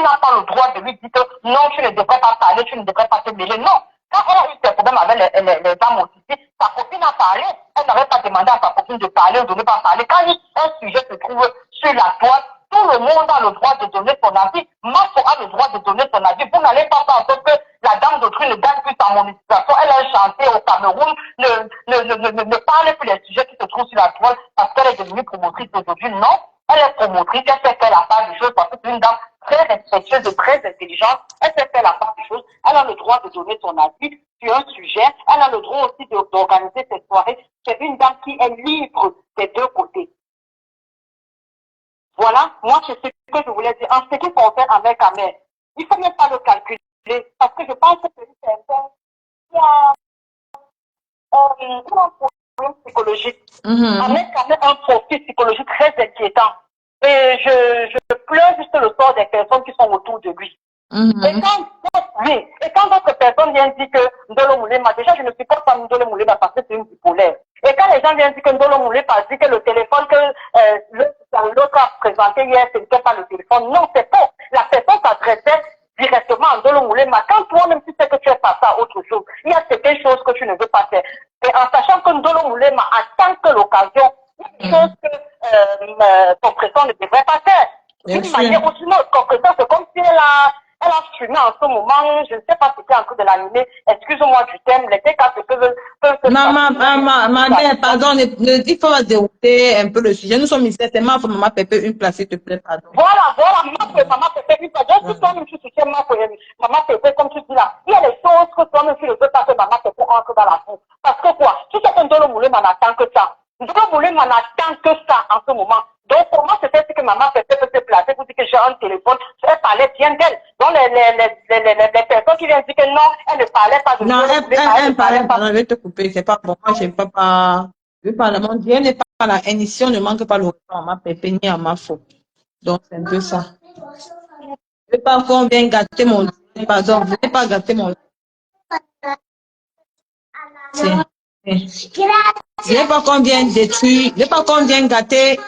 n'a pas le droit de lui dire que non, tu ne devrais pas parler, tu ne devrais pas te mêler. Non. Quand elle a eu des problèmes avec les dames aussi, sa copine a parlé. Elle n'avait pas demandé à sa copine de parler ou de ne pas parler. Quand un sujet se trouve sur la toile, tout le monde a le droit de donner son avis. Mafo a le droit de donner son avis. Vous n'allez pas penser que la dame d'autrui ne gagne plus sa monétisation. Elle a chanté au Cameroun, ne parle plus des sujets qui se trouvent sur la toile parce qu'elle est devenue promotrice aujourd'hui. Non, elle est promotrice, elle sait faire la part des choses parce que c'est une dame très respectueuse et très intelligente. Elle sait faire la part des choses. Elle a le droit de donner son avis sur un sujet. Elle a le droit aussi d'organiser cette soirée. C'est une dame qui est libre des deux côtés. Voilà, moi, c'est ce que je voulais dire. En ce qui concerne Ahmed Kamel, il ne faut même pas le calculer parce que je pense que c'est quelqu'un qui a un problème psychologique. Ahmed Kamel a un profil psychologique très inquiétant. Et je pleure juste le sort des personnes qui sont autour de lui. Et quand d'autres personnes viennent dire que Ndolo Moulema, déjà je ne supporte pas Ndolo Moulema parce que c'est une bipolaire. Et quand les gens viennent dire que Ndolo Moulema dit que le téléphone que l'autre a présenté hier, ce n'était pas le téléphone. Non, c'est faux. La personne s'adressait directement à Ndolo Moulema. Quand toi-même tu sais que tu es passé à autre chose, il y a certaines choses que tu ne veux pas faire. Et en sachant que Ndolo Moulema attend que l'occasion, il y a des choses que ton président ne devrait pas faire. D'une manière ou d'une autre, ton président, c'est comme si elle a fumé en ce moment, je ne sais pas si c'est en train de l'animer, excuse-moi du thème, les TK peuvent Maman, pardon, il faut dérouter un peu le sujet. Nous sommes ici, c'est maman Pépé, une place, s'il te plaît, pardon. Voilà, maman Pépé, une place. Si toi-même tu soutiens maman Pépé, comme tu dis là, il y a des choses que toi-même tu ne veux pas que maman Pépé entre dans la cour. Parce que quoi, tu sais que Ndolo Moulema n'attend que ça. Ndolo Moulema n'attend que ça en ce moment. Donc, pour moi, c'est ce que maman Pépé peut se placer pour dire que j'ai un téléphone, elle parlait bien d'elle. Donc, les personnes qui viennent dire que non, elle ne parlait pas de non, elle parlait pas. Non, je vais te couper, c'est pas bon. Moi, j'aime pas. Je parle de mon Dieu, n'est pas la émission, ne manque pas le temps à ma Pépé ni à ma faute. Donc, c'est un peu ça. Je veux pas qu'on vienne gâter mon Dieu Pardon, vous n'avez pas gâté mon... Je n'ai pas combien détruit, je n'ai pas combien gâté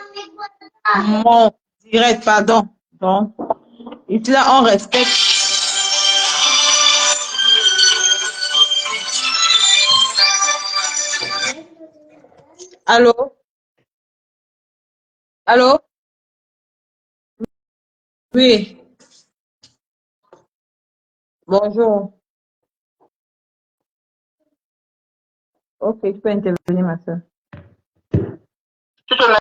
mon direct, pardon. Donc, ici là, on respecte. Allô? Allô? Oui. Bonjour. Ok, tu peux intervenir, ma soeur. Tu peux mettre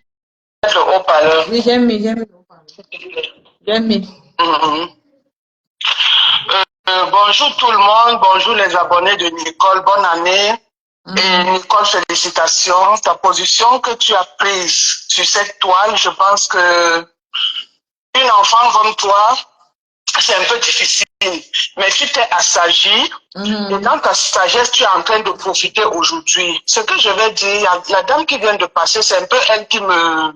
le haut-parleur. Oui, j'ai mis. J'ai mis. Bonjour tout le monde, bonjour les abonnés de Nicole, bonne année. Et Nicole, félicitations. Ta position que tu as prise sur cette toile, je pense que une enfant comme toi, c'est un peu difficile. Mais tu t'es assagie et dans ta sagesse, tu es en train de profiter aujourd'hui. Ce que je vais dire, la dame qui vient de passer, c'est un peu elle qui me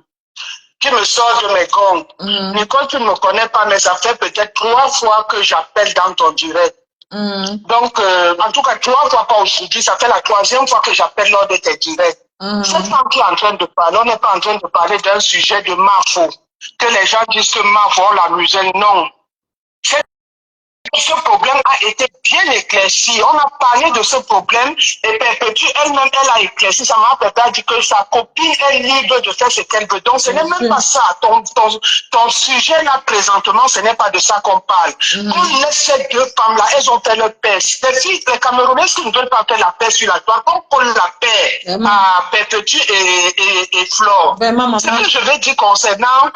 sort de mes gonds. Nicole, tu ne me connais pas, mais ça fait peut-être 3 fois que j'appelle dans ton direct. Donc, en tout cas, 3 fois pas aujourd'hui, ça fait la 3e fois que j'appelle lors de tes directs. Cette femme qui est en train de parler, on n'est pas en train de parler d'un sujet de Mafo, que les gens disent que Mafo, on la muselle. Non. Ce problème a été bien éclairci. On a parlé de ce problème et Perpétue elle-même, elle a éclairci. Ça m'a peut-être dit que sa copine est libre de faire ce qu'elle veut. Donc, ce n'est même pas ça. Ton sujet là, présentement, ce n'est pas de ça qu'on parle. On laisse ces 2 femmes-là, elles ont fait leur paix. Les Camerounais qui ne veulent pas faire la paix sur la toile, on colle la paix à Perpétue et Flore. Ce que je vais dire concernant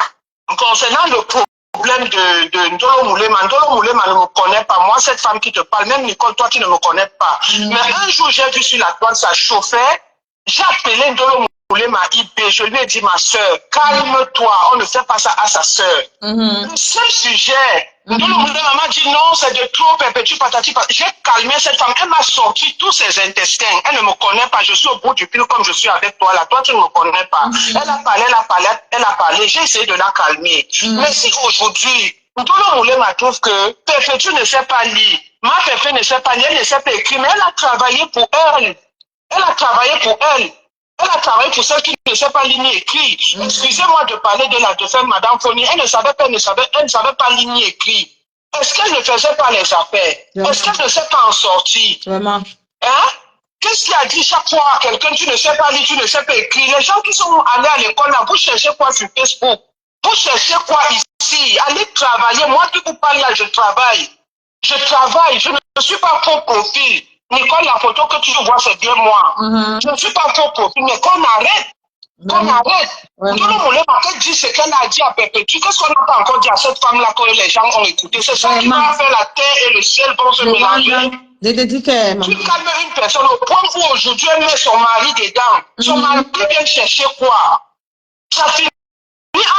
le problème de Ndolo Moulema. Ndolo Moulema ne me connaît pas. Moi, cette femme qui te parle, même Nicole, toi, tu ne me connais pas. Mais un jour, j'ai vu sur la toile, ça chauffait. J'ai appelé Ndolo Moulema IP. Je lui ai dit, ma soeur, calme-toi. On ne fait pas ça à sa soeur. Le seul sujet, Ndolo Moulema m'a dit, non, c'est de trop, Perpétue, patati, patati. J'ai calmé cette femme. Elle m'a sorti tous ses intestins. Elle ne me connaît pas. Je suis au bout du fil comme je suis avec toi là. Toi, tu ne me connais pas. Elle a parlé. J'ai essayé de la calmer. Mais si aujourd'hui, Ndolo Moulema trouve que Perpétue ne sait pas lire, ma Perpétue ne sait pas lire, elle ne sait pas écrire, mais elle a travaillé pour elle. Elle a travaillé pour elle. Elle a travaillé pour celle qui ne sait pas lire ni écrire. Excusez-moi de parler de la défunte Madame Foni. Elle ne savait pas lire ni écrire. Est-ce qu'elle ne faisait pas les affaires? Est-ce qu'elle ne sait pas en sortir? Vraiment. Hein? Qu'est-ce qu'il a dit chaque fois à quelqu'un, tu ne sais pas lire, tu ne sais pas écrire? Les gens qui sont allés à l'école là, vous cherchez quoi sur Facebook? Vous cherchez quoi ici? Allez travailler. Moi qui vous parle là, je travaille. Je ne suis pas faux profil. Nicole, la photo que tu vois, c'est bien moi. Je ne suis pas faux profil, mais qu'on arrête. Qu'on arrête. Ndolo Moulema, qu'elle dit ce qu'elle a dit à Perpétue. Qu'est-ce qu'on n'a pas encore dit à cette femme-là que les gens ont écouté? C'est ça qui va faire la terre et le ciel vont se mélanger. Je te dis que... Tu calmes une personne au point où aujourd'hui elle met son mari dedans. Son mari vient chercher quoi? Ça finit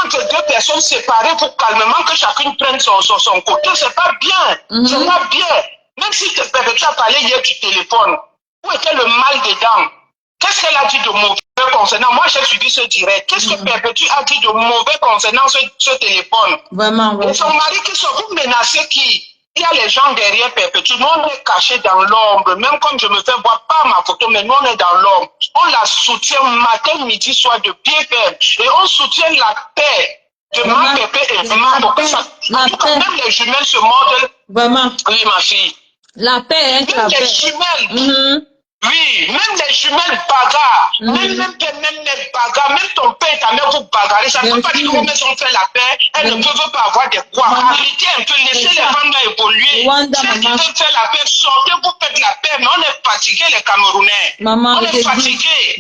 entre 2 personnes séparées pour calmement que chacune prenne son côté. C'est pas bien. C'est pas bien. Même si Perpétue a parlé hier du téléphone, où était le mal dedans? Qu'est-ce qu'elle a dit de mauvais concernant? Moi, j'ai suivi ce direct. Qu'est-ce que Perpétue a dit de mauvais concernant ce téléphone? Vraiment. Et son mari qui se vous menacez qui? Il y a les gens derrière Perpétue. Nous, on est cachés dans l'ombre. Même comme je me fais voir pas ma photo, mais nous, on est dans l'ombre. On la soutient matin, midi, soir de pied ferme. Et on soutient la paix de ma pépé et vraiment pour que ça. En tout cas, même les jumelles se mordent. Vraiment. Oui, ma fille. La paix, hein, même les jumelles. Oui, même les jumelles bagarrent. Même les bagarres, même ton père et ta mère vous bagarrez. Ça ne veut pas dire que vos mères ont fait la paix. Elles ne peuvent pas avoir des quoi. Arrêtez un peu, laissez les femmes évoluer. Ceux qui veulent faire la paix, sortez, vous faites la paix. Mais on est fatigués, les Camerounais. On est fatigués.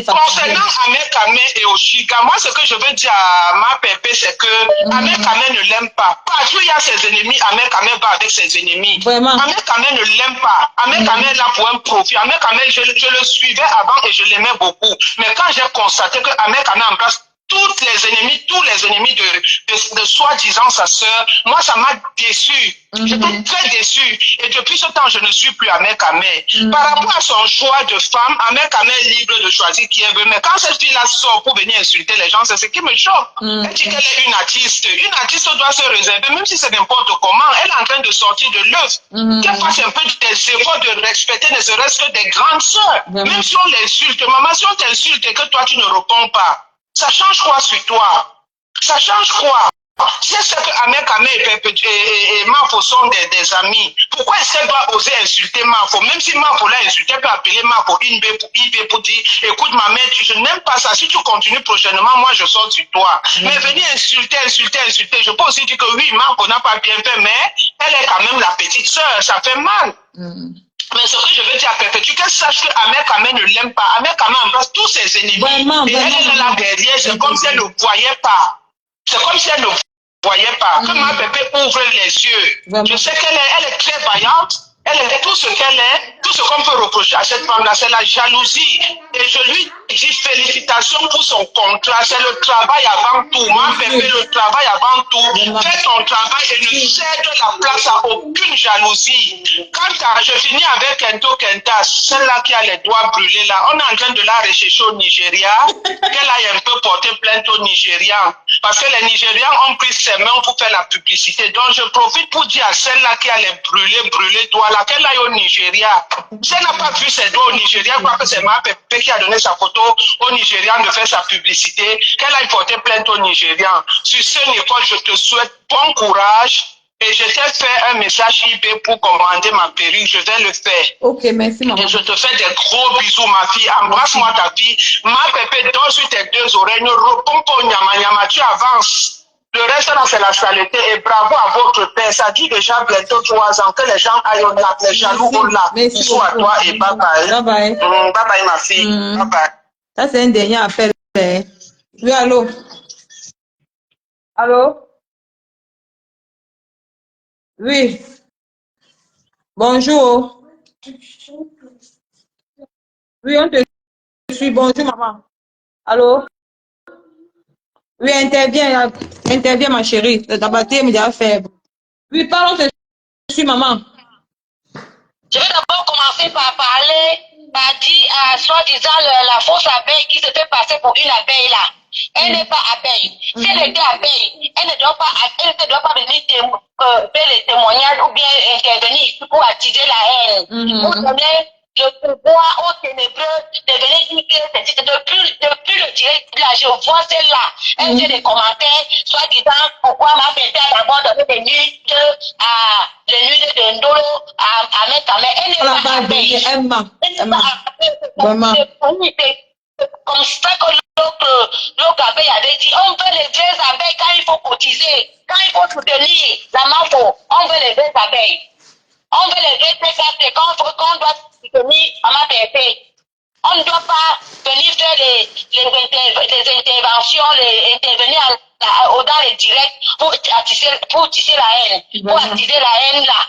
Concernant Ahmed Kamé et Oshiga, moi, ce que je veux dire à ma pépé, c'est que Ahmed Kamé ne l'aime pas. Parce qu'il y a ses ennemis, Ahmed Kamé va avec ses ennemis. Ahmed Kamé ne l'aime pas. Ahmed Kamé est là pour un profit. Ahmed Kamé, je le suivais avant et je l'aimais beaucoup. Mais quand j'ai constaté que Ahmed Kamé embrasse tous les ennemis de soi-disant sa sœur, moi, ça m'a déçu. J'étais très déçu. Et depuis ce temps, je ne suis plus Ahmed Kamel. Par rapport à son choix de femme, Ahmed Kamel est libre de choisir qui elle veut. Mais quand cette fille-là sort pour venir insulter les gens, c'est ce qui me choque. Elle dit qu'elle est une artiste. Une artiste doit se réserver, même si c'est n'importe comment. Elle est en train de sortir de l'œuvre. Qu'elle fasse un peu des efforts de respecter ne serait-ce que des grandes sœurs. Même si on l'insulte, maman, si on t'insulte et que toi tu ne réponds pas, ça change quoi sur toi? Ça change quoi? Si c'est que Ahmed Kamel et Mafo sont des amis, pourquoi est-ce qu'elle doit oser insulter Mafo? Même si Mafo l'a insulté, elle peut appeler Mafo IB pour dire, écoute ma mère, je n'aime pas ça. Si tu continues prochainement, moi je sors sur toi. Mais venir insulter. Je peux aussi dire que oui, Mafo n'a pas bien fait, mais elle est quand même la petite sœur, ça fait mal. Mais ce que je veux dire à Perpétue, qu'elle sache que Ahmed Kamel ne l'aime pas. Ahmed Kamel embrasse tous ses ennemis. Et elle est là derrière, c'est comme si elle ne voyait pas. C'est comme si elle ne voyait pas. Que ma Pépé ouvre les yeux. Je sais qu'elle est très vaillante. Elle est tout ce qu'elle est, tout ce qu'on peut reprocher à cette femme-là, c'est la jalousie. Et je lui dis félicitations pour son contrat. C'est le travail avant tout. Moi, Pépé, le travail avant tout. Fais ton travail et ne cède la place à aucune jalousie. Quand je finis avec Kenta, celle-là qui a les doigts brûlés là, on est en train de la rechercher au Nigeria. Qu'elle aille un peu porter plainte au Nigeria. Parce que les Nigérians ont pris ses mains pour faire la publicité. Donc je profite pour dire à celle-là qui a les brûlés doigts là, qu'elle aille au Nigeria. Si elle n'a pas vu ses doigts au Nigeria, je crois que c'est ma Pépé qui a donné sa photo au Nigérian de faire sa publicité, qu'elle aille porter plainte au Nigérian. Sur ce, Nicole, je te souhaite bon courage. Et je t'ai fait un message IP pour commander ma perruque. Je vais le faire. Ok, merci, maman. Et je te fais des gros bisous, ma fille. Embrasse-moi ta fille. Ma Pépé, dors sur tes deux oreilles. Ne réponds pas au nyama. Tu avances. Le reste, là, c'est la saleté. Et bravo à votre père. Ça dit déjà bientôt 3 ans que les gens aillent au lac. Les jaloux au lac. Bisous à toi et bye bye. Bye bye. Bye bye, ma fille. Bye bye. Ça, c'est un dernier appel. Oui, allô? Allô? Oui. Bonjour. Oui, on te suit. Bonjour, maman. Allô? Oui, interviens, ma chérie. Ta batterie est déjà faible. Oui, parle, on te suit, maman. Je vais d'abord commencer par parler, par dire à soi-disant la fausse abeille qui se fait passer pour une abeille là. Elle n'est pas abeille. Si elle était abeille, elle ne doit pas venir faire les témoignages ou bien intervenir ici pour attiser la haine. Pour donner le pouvoir aux ténébreux de venir dire que c'est depuis le direct là, je vois celle-là. Elle fait des commentaires, soi-disant, pourquoi ma fête a d'abord donné des nuits de Ndolo à mettre à mettre. Elle n'est pas abeille. Elle n'est pas abeille. Comme ça que l'autre abeille avait dit, on veut les vraies abeilles quand il faut cotiser, quand il faut soutenir la MAFO, on veut les vraies abeilles. On veut les vraies abeilles quand on doit soutenir Maman Pépé. On ne doit pas venir faire les interventions, intervenir dans les directs pour tisser la haine, pour attiser la haine là.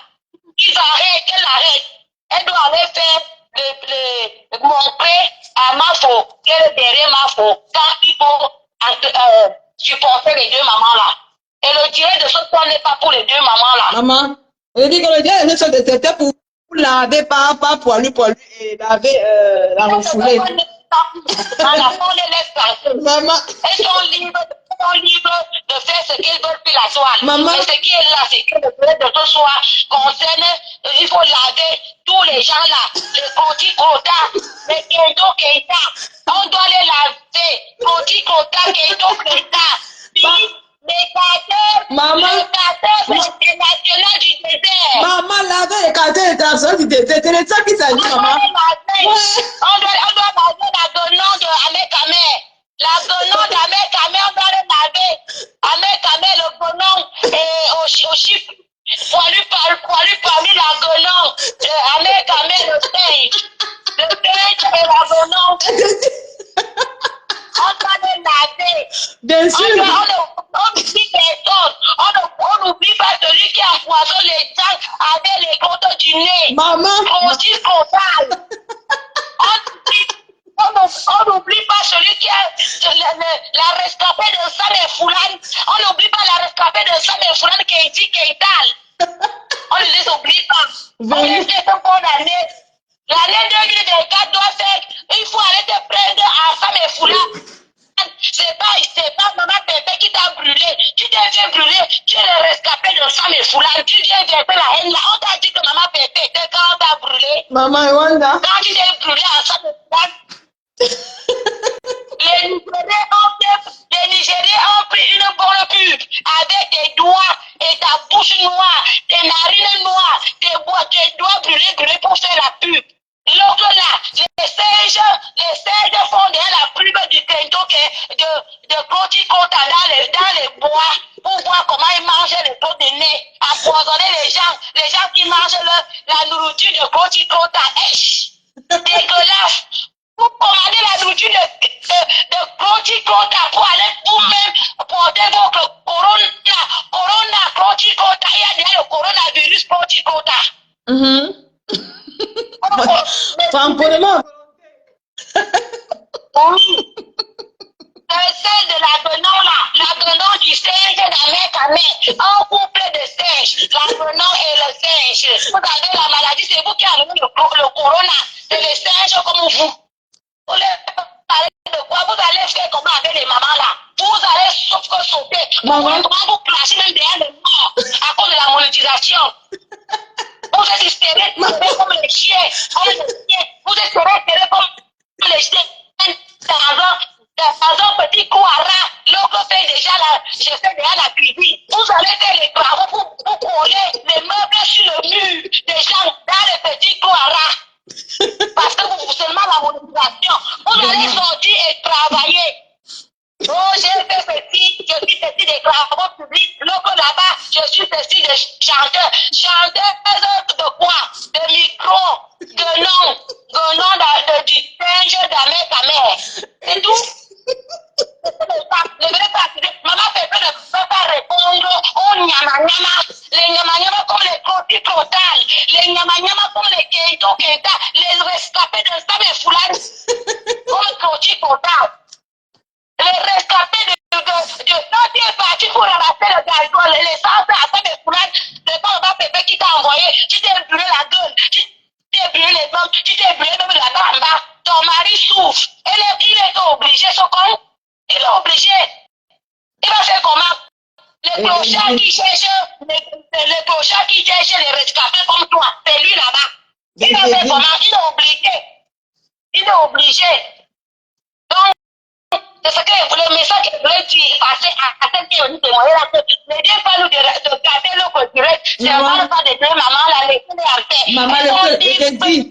Ils arrêtent, qu'elle arrête. Elle doit aller faire montrer à Mafo qu'elle est derrière Mafo quand il faut supporter les deux mamans là. Et le direct de ce point n'est pas pour les deux mamans là. Maman, je dis que le direct de ce point c'était pour laver, pas poilu et laver la refoulée. Maman. Elles sont libres de faire ce qu'elles veulent sur la toile. Maman. Mais ce qui est là, c'est que le direct de ce soir concerne, il faut laver tous les gens là, les petits quotas, les Keita. On doit les laver, petits quotas, Keita. Maman. Les cartels internationaux du désert. Maman, laver les cartels internationaux du désert. C'est de ça qu'il s'agit, maman. On doit laver la gonne de Ahmed Kamel. La gonne d'Ahmed Kamel, on doit les laver. Ahmed Kamel, le gonne au chiffre. Poilu parmi la gonne. Ahmed Kamel, le singe. Le singe et la gonne. On doit les laver. Bien sûr. On oublie personne. On n'oublie pas celui qui empoisonne les gens avec les côtes du nez. Maman. On n'oublie pas celui qui a la rescapés de ça, mais Fulani Keïti Keïtal. On ne les oublie pas. On les fait une bonne année. L'année 2024 doit faire, il faut aller te prendre à Sam et Fulani. C'est pas maman Pépé qui t'a brûlé. Tu t'es fait brûler. Tu es le rescapé de Sam et Fulani. Tu viens verser la haine là. On t'a dit que maman Pépé était quand on t'a brûlé. Maman Wanda. Quand tu t'es brûlé à Sam et Fulani. Les Nigériens ont pris une bonne pub avec tes doigts et ta bouche noire, tes narines noires, tes doigts brûlés pour faire la pub. L'autre là, les singes font derrière la pub du Kentucky de Coti Kota dans les bois pour voir comment ils mangent les pots de nez, empoisonner les gens qui mangent la nourriture de Coti Kota. Dégueulasse! Vous commandez la nourriture de Coti Kota pour aller vous-même porter votre corona Coti Kota. Il y a déjà le coronavirus Coti Kota. Tamponnement. Oui. Celle de l'agrenon du singe d'Amé, un couple de singes, l'agrenon et le singe. Vous avez la maladie, c'est vous qui avez le corona, c'est les singes comme vous. Vous allez parler de quoi? Vous allez faire comment avec les mamans là? Vous allez sauf que sauter. Comment vous placez même derrière les morts à cause de la monétisation? Vous êtes hystériques comme les chiens, Vous êtes hystériques comme les chiens. Dans un petit coup à rat, l'autre fait déjà je fais déjà la cuisine. Vous allez faire les travaux pour coller les meubles sur le mur des gens dans les petits coups à rat. Parce que vous seulement la monétisation. Vous allez sortir et travailler. Oh, j'ai fait ceci, je suis ceci des travaux publics. L'autre là-bas, je suis ceci des chanteurs. Chanteurs de quoi? De micro, de nom du singe d'Amé. C'est tout. Maman Pépé ne peut pas répondre aux nyama-nyama. Les nyama-nyama comme les Coti Kotal, les nyama-nyama comme les Keito Keita, les rescapés de Sam et Fulani, comme Coti Kotal. Les rescapés de quand tu es parti pour ramasser le gazole, les sens à Sam et Fulani, c'est pas Maman Pépé qui t'a envoyé, tu t'es brûlé la gueule, tu t'es brûlé les mains, tu t'es brûlé même la bas en bas. Ton mari souffre. Il est obligé, ce con. Il est obligé. Il va faire comment? Les clochards qui cherchent les rescapés comme toi, c'est lui là-bas. Il va faire comment? Il est obligé. Donc, c'est ce que le message que je voulais dire, passer à celle qui est venue témoigner là, que ne viens pas nous de garder l'autre direct. C'est pas de deux mamans là, laissez-les en paix. Maman, je te dis.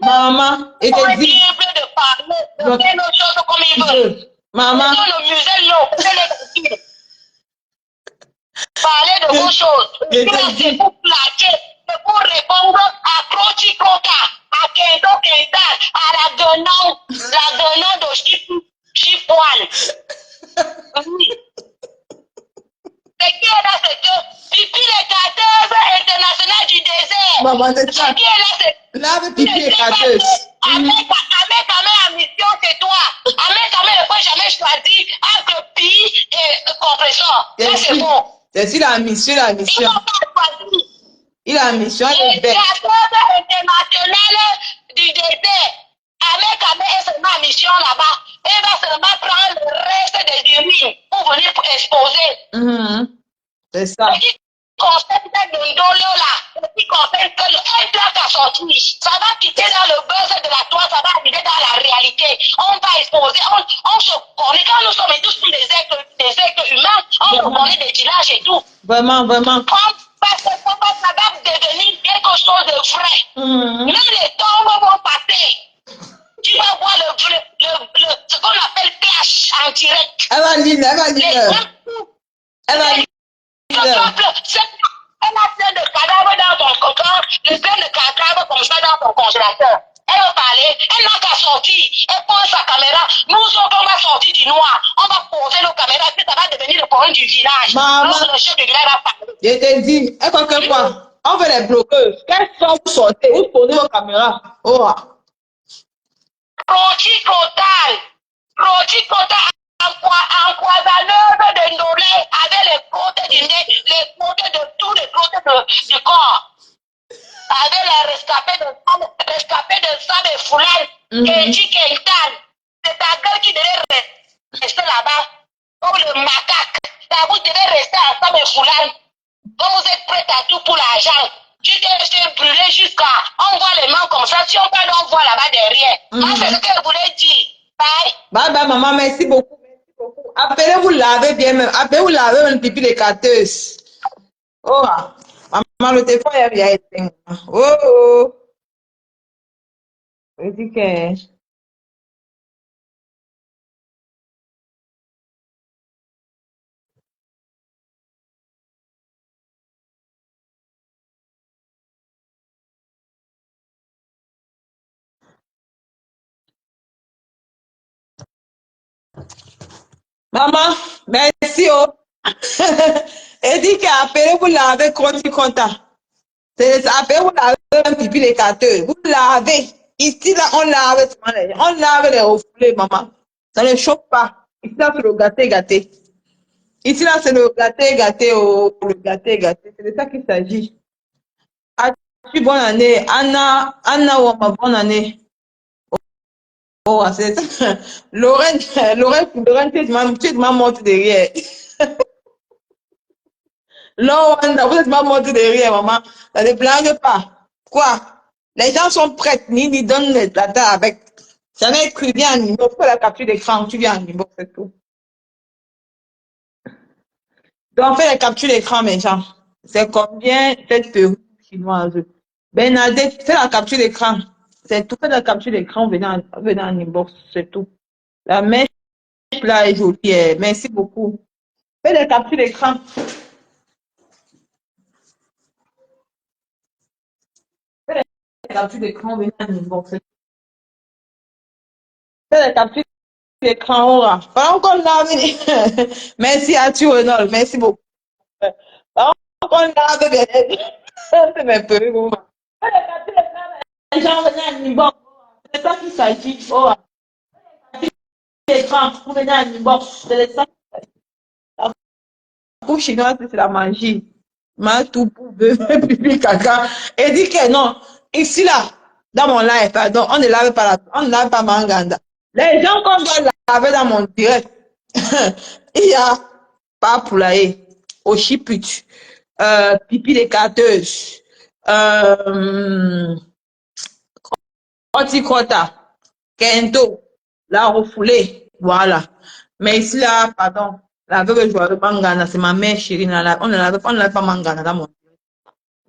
Maman, et te dis. De parler, de faire nos choses comme ils veulent. Maman. Le musée, non, parlez de vos choses. C'est pour plaquer, c'est pour répondre à Coti Kota, à Kendo Kental, à la Guenon de Chipoil. Oui. C'est qui est là, c'est que Pipi les 14 international du désert. Maman, c'est ça. C'est qui est là, c'est là, avec Pipi les 14. Ahmed en mission, c'est toi. Ahmed ne peut jamais choisir entre pays et compresseur. Ça, c'est bon. C'est si la mission, Ils n'ont pas choisi. Il a la mission, Et il est bête. la internationale du désert. Ahmed est seulement en mission là-bas. Il va seulement prendre le reste des urines pour venir exposer. C'est ça. Ce qui concerne Dondolo là, ce qui concerne que un plat à sortir, ça va quitter dans le buzz de la toile, ça va arriver dans la réalité. On va exposer, on se connaît. Quand nous sommes tous des êtres humains, on se connaît des villages et tout. Vraiment. Parce que ça va devenir quelque chose de vrai. Même les tombes vont passer. Tu vas voir ce qu'on appelle flash en direct. Elle va lire. Elle a plein de cadavres dans ton cocon, plein de cadavres comme ça dans ton congélateur. Elle va parler, elle n'a qu'à sortir, elle pose sa caméra. Nous autres, on va sortir du noir, on va poser nos caméras, puis ça va devenir le problème du village. Maman, le chef du village va parler. Je te dis, elle croit que quoi? On fait les bloqueuses. Quelles sont vous sortez? Vous posez vos caméras. Oh. Coti Kotal empoisonneur de Nolay avec les côtes du nez, les côtes de tous les côtes du corps. Avec les rescapés de sang de foulard, et dit Kentan. C'est ta gueule qui devait rester là-bas. Comme le macaque. Vous devez rester ensemble et foulard. Donc vous êtes prêts à tout pour l'argent. Tu t'es fait brûler jusqu'à. On voit les mains comme ça. Si on parle, on voit là-bas derrière. Moi, c'est ce qu'elle voulait dire. Bye. Bye bye, maman. Merci beaucoup. Merci beaucoup. Appelez-vous laver bien même. Appelez-vous laver même pipi les cateuses. Oh, maman, le téléphone est bien éteint. Oh, oh. Je dis que. Maman, merci. Oh. Elle dit qu'appelez-vous laver compte compta. C'est appelez-vous laver même pipi les cateuses. Vous lavez. Ici, là, on lave souvent les gens. On lave les refoulés, maman. Ça ne choque pas. Ici, là, c'est le gâté. Ici, là, c'est le gâté, oh, le gâté. C'est de ça qu'il s'agit. As-tu bonne année? Anna, Wama, bonne année. Oh, c'est ça. Lorraine, tu es de ma montre derrière. Lorraine, vous êtes ma montre derrière, maman. Ça ne blague pas. Quoi? Les gens sont prêts, ni donnent les data avec. Ça n'est écrit bien en numéro. Fais la capture d'écran, tu viens en numéro, c'est tout. Donc, fais la capture d'écran, mes gens. C'est combien cette perruque chinoise? Bernadette, fais la capture d'écran. C'est tout. Fais la capture d'écran, venez en inbox, c'est tout. La mèche là est jolie. Merci beaucoup. Fais la capture d'écran. Fais la capture d'écran, venez en inbox. Fais la capture d'écran, aura. Pendant qu'on lave, merci à tu, Renaud. Merci beaucoup. Pendant qu'on lave, Bernadette. C'est mes perruques, maman. Fais la capture d'écran, les gens venaient en inbox. C'est ça qu'il s'agit. Oh, l'écran, vous venez en inbox. C'est ça. La coupe chinoise, c'est la magie. Ma tout pour pipi caca. Et dit que non, ici là, dans mon live, pardon, on ne lave pas on ne lave pas Manganda. Les gens qu'on doit laver dans mon direct, il y a pas poulailler, Oshiput, pipi les cateuses, Otikota, Kento, la refoulée, voilà. Mais ici là, pardon, la veuve joueur de Mangana, c'est ma mère chérie, on ne lave pas Mangana dans mon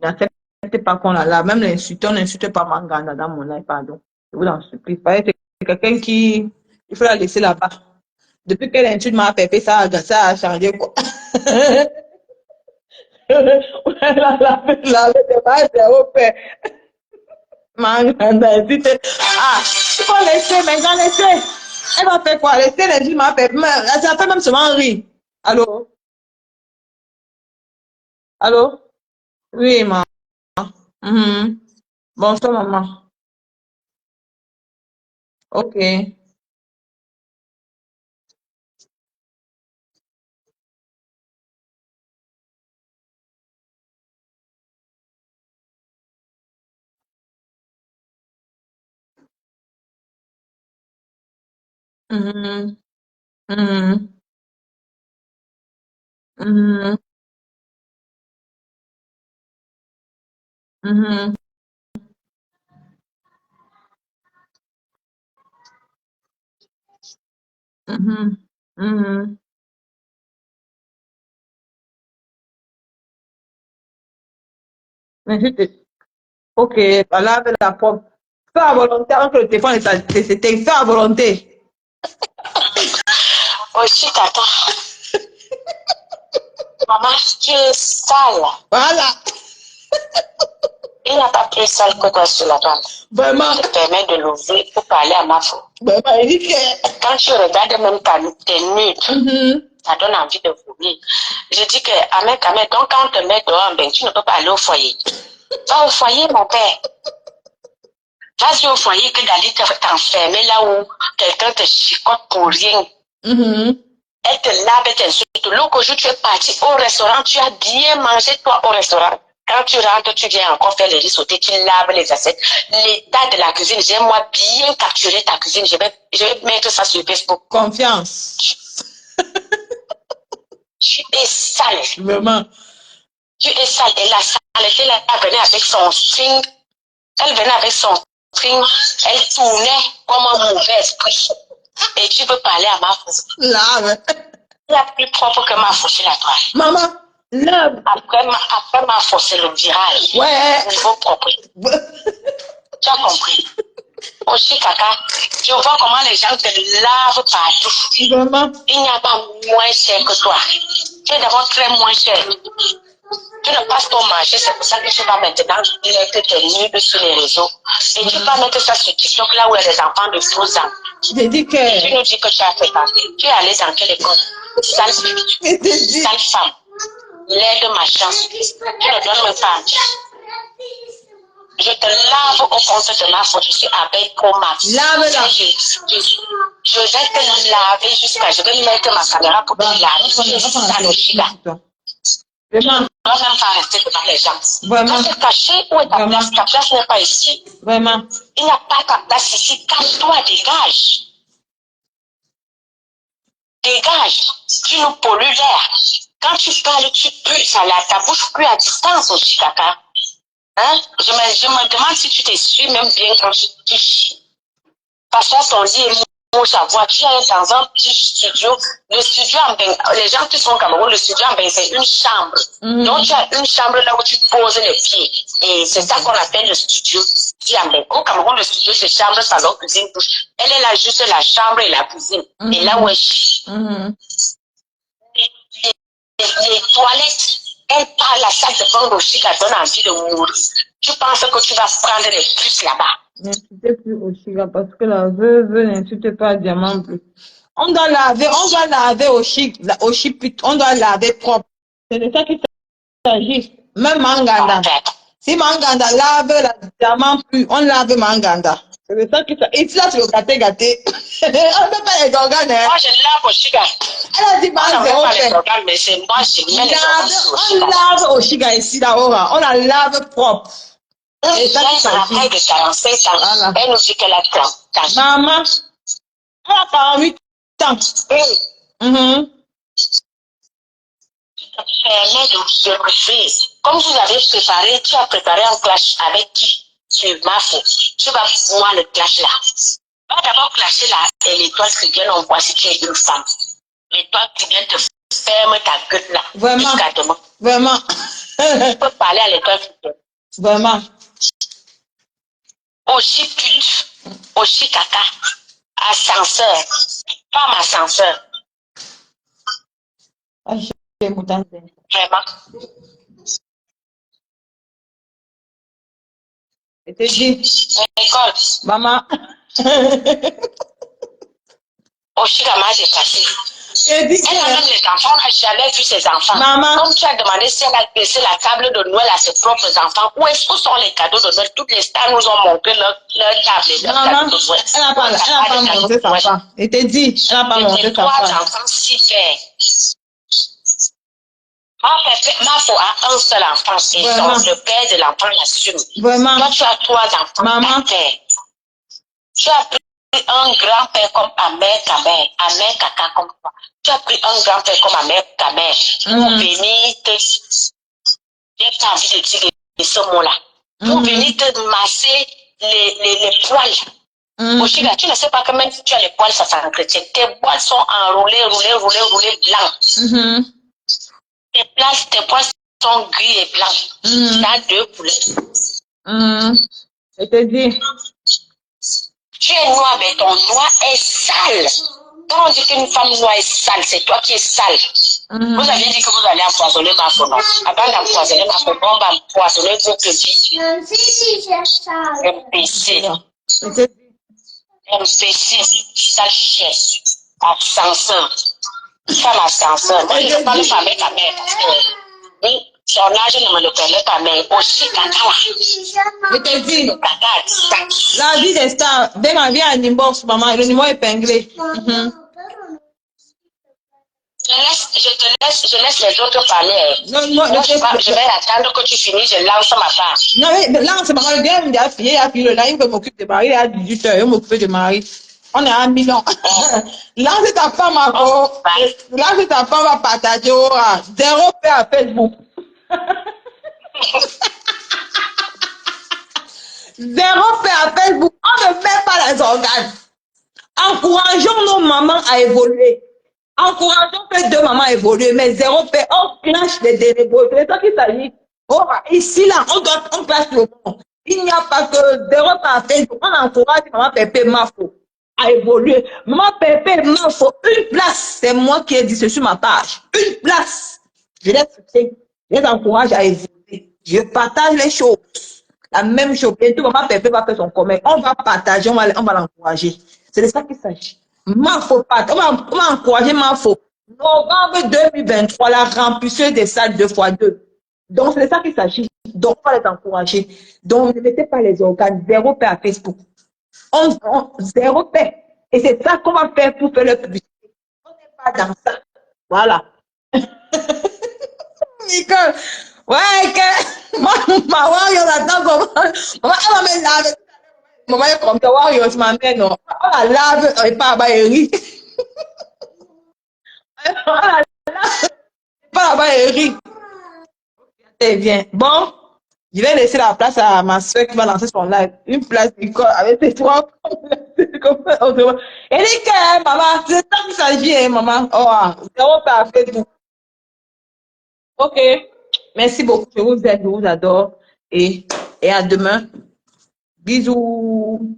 n'accepte pas qu'on la lave. Même l'insulter, on n'insulte pas Mangana dans mon live, pardon. Je vous en supplie. C'est quelqu'un qui, il faut la laisser là-bas. Depuis qu'elle insulte ma pépé, ça a changé, quoi. La laver de base, c'est au père. Mangana, ah, il faut laisser, mais j'en laisser. Elle va faire quoi? Laisser l'insulte ma pépé. Ça fait même seulement rire. Allô? Allô? Oui, maman. Mhm. Bonsoir, maman. Ok. Mhm. Mhm. Mhm. Mhm. Mhm. Mhm. Mais ok, voilà avec la pomme. Fais à volonté, avant que le téléphone s'éteigne. Fais à volonté. Aussi, tata. Maman, tu es sale. Voilà. Il n'a pas plus sale que toi sur la toile. Vraiment. Je te permets de l'ouvrir pour parler à ma faute. Vraiment, il dit que. Quand tu regardes même tes nudes, ça donne envie de vomir. Je dis que, Ahmed, donc quand on te met dehors, ben, tu ne peux pas aller au foyer. Va au foyer, mon père. Vas-y au foyer que d'aller t'enfermer là où quelqu'un te chicote pour rien. Elle te lave, elle t'insulte. L'autre jour, tu es parti au restaurant, tu as bien mangé, toi, au restaurant. Quand tu rentres, tu viens encore faire les riz sautés, tu laves les assiettes. L'état de la cuisine, j'aime-moi bien capturer ta cuisine. Je vais mettre ça sur Facebook. Confiance. Tu es sale. Vraiment. Tu es sale. Et la saleté, là, elle venait avec son string. Elle venait avec son string. Elle tournait comme un mauvais esprit. Et tu peux parler à ma fausse. Lave. Elle est plus propre que ma fausse, la toile. Maman, lave. Après ma fausse, le virage. Ouais. Niveau propre. Tu as compris. Aussi, Kaka, je vois comment les gens te lavent partout. Vraiment. Il n'y a pas moins cher que toi. Tu es d'abord très moins cher. Tu ne passes ton marché, c'est pour ça que tu vas maintenant mettre tes nudes sur les réseaux. Et tu vas mettre ça sur TikTok, là où il y a des enfants de 12 ans. J'ai dit que... Et tu nous dis que tu as fait partie. Tu es allé dans quelle école? Sale femme. L'aide ma chance. Tu ne donnes même pas. Je te lave au compte de ma faute. Je suis avec Comax. Lave-la. Je vais te laver jusqu'à... Je vais mettre ma caméra pour te laver. Tu es sale aussi, là. Vraiment. Tu ne dois même pas rester devant les gens. Vraiment. Tu dois te cacher où est ta place. Ta place n'est pas ici. Vraiment. Il n'y a pas ta place ici. Cache-toi, dégage. Dégage. Tu nous pollues l'air. Quand tu parles, tu pues. Ta bouche pue à distance aussi, Kaka. Hein? Je me demande si tu t'essuies même bien quand tu chies. Parce que ton lit est mouche à voir. Tu es dans un petit studio. Le studio en bain, les gens qui sont au Cameroun, le studio en bain, c'est une chambre. Donc, tu as une chambre là où tu poses les pieds. Et c'est ça qu'on appelle le studio. Au Cameroun, le studio, c'est chambre, salon, cuisine, douche. Elle est là juste la chambre et la cuisine. Et là où elle chie. Les toilettes, elle parle la salle de bain aussi, qui donne envie de mourir. Tu penses que tu vas prendre les puces là-bas. N'insultez plus Oshiga parce que la veuve n'insulte pas Diamant plus. On doit laver Oshipit, on doit laver propre. C'est de ça qu'il s'agit. Même Manganda. Si Manganda lave la Diamant plus, on lave Manganda. C'est de ça qu'il s'agit. Et là, tu le gâté. On ne peut pas les organes. Hein. Moi, je lave Oshiga. Elle a dit, les organes, mais c'est moi, je mets les organes sur Oshiga. On lave Oshiga ici, là-haut. On la lave propre. Et ça, c'est la taille de 45 ans. Voilà. Elle nous dit qu'elle a 30 ans. Maman, elle a 48 ans. Tu te permets de refuser. Comme vous avez préparé, tu as préparé un clash avec qui? Sur ma faute. Tu vas voir le clash là. Va d'abord clasher là et l'étoile qui vient, on voit si tu es une femme. L'étoile qui vient te ferme ta gueule là. Vraiment. Jusqu'à demain. Vraiment. Tu peux parler à l'étoile qui vient. Vraiment. Aussi pute, aussi caca, ascenseur, femme ascenseur. Vraiment. Je te dis. École. Maman. Aussi la main j'ai passé. Elle a même les enfants, on n'a jamais vu ses enfants. Maman. Comme tu as demandé si elle a laissé la table de Noël à ses propres enfants, où sont les cadeaux de Noël? Toutes les stars nous ont montré leur table et leur cadeau de Noël. Elle n'a pas monté sa femme. Je te dis, elle n'a pas monté sa femme. Trois enfants, si faire. Ma fille a un seul enfant, c'est le père de l'enfant l'assume. Vraiment. Toi, tu as trois enfants. Maman. Tu as pris un grand-père comme Amère Kamer, Amère Kaka comme toi. Tu as pris un grand-père comme Amère Kamer pour venir te... J'ai pas envie de dire ce mot-là. Pour venir te masser les poils. Aussi, là, tu ne sais pas que même si tu as les poils, ça s'entretient. Tes poils sont enroulés, roulés, blancs. Tes poils sont gris et blancs. Tu as deux couleurs. Je te dis. Tu es noir, mais ton noir est sale. Quand on dit qu'une femme noire est sale, c'est toi qui es sale. Vous avez dit que vous allez empoisonner ma femme. Avant d'empoisonner ma femme, on va empoisonner votre vie. MPC. MPC, sale chien. Ascenseur. Femme ascenseur. Moi, je ne parle pas avec ta mère parce que son âge ne me le permet pas, mais aussi caca. Je te dis. La vie des stars. Viens à l'inbox, maman. Le numéro épinglé. je laisse les autres parler. Non, moi, Moi, je vais attendre que tu finisses, je lance ma page. non, mais là, c'est maman, le gars, il a fini, là, il veut m'occuper de Marie, il a 18 heures, il m'occupe de Marie. On est à 1 million. Là, c'est ta femme, là, c'est ta femme va partager, zéro paix à Facebook. Zéro paix à Facebook. On ne met pas les organes. Encourageons nos mamans à évoluer. Encourageons que deux mamans à évoluer, mais zéro paix. On clash les ténébreux. C'est ça qu'il s'agit. Ici, là, on clash le monde. Il n'y a pas que zéro paix à Facebook. On encourage maman Pépé Mafo à évoluer. Maman Pépé Mafo, une place. C'est moi qui ai dit ce sur ma page. Une place. Je les soutiens. Je les encourage à évoluer. Je partage les choses. La même chose. Bientôt, maman Pépé va faire son commerce. On va partager, on va l'encourager. C'est de ça qu'il s'agit. Mafo, on va encourager Mafo. Novembre 2023, la remplisseur des salles 2x2. Donc, c'est de ça qu'il s'agit. Donc, on va les encourager. Donc, ne mettez pas les organes. Zéro paix à Facebook. Zéro paix. Et c'est ça qu'on va faire pour faire le publicité. On n'est pas dans ça. Voilà. Nicole. Ouais, que ma warrior là-dedans, maman, elle va me laver. Maman, elle comme ta warrior, tu m'amènes, non. On la lave, et pas à Eri. On la lave, pas à Eri. C'est bien. Bon, je vais laisser la place à ma soeur qui va lancer son live. Une place Nicole avec ses trois comme ça. Et Nicole, maman, c'est ça qu'il s'agit, maman. Oh, zéro pas fait tout. Ok. Merci beaucoup. Je vous aime, je vous adore. Et à demain. Bisous.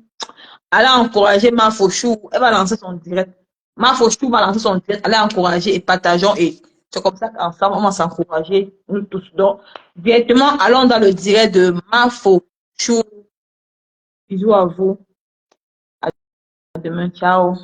Allez encourager ma Fauchou. Elle va lancer son direct. Ma Fauchou va lancer son direct. Allez encourager et partageons. Et c'est comme ça qu'ensemble, on va s'encourager, nous tous. Donc, directement, allons dans le direct de ma Fauchou. Bisous à vous. À demain. Ciao.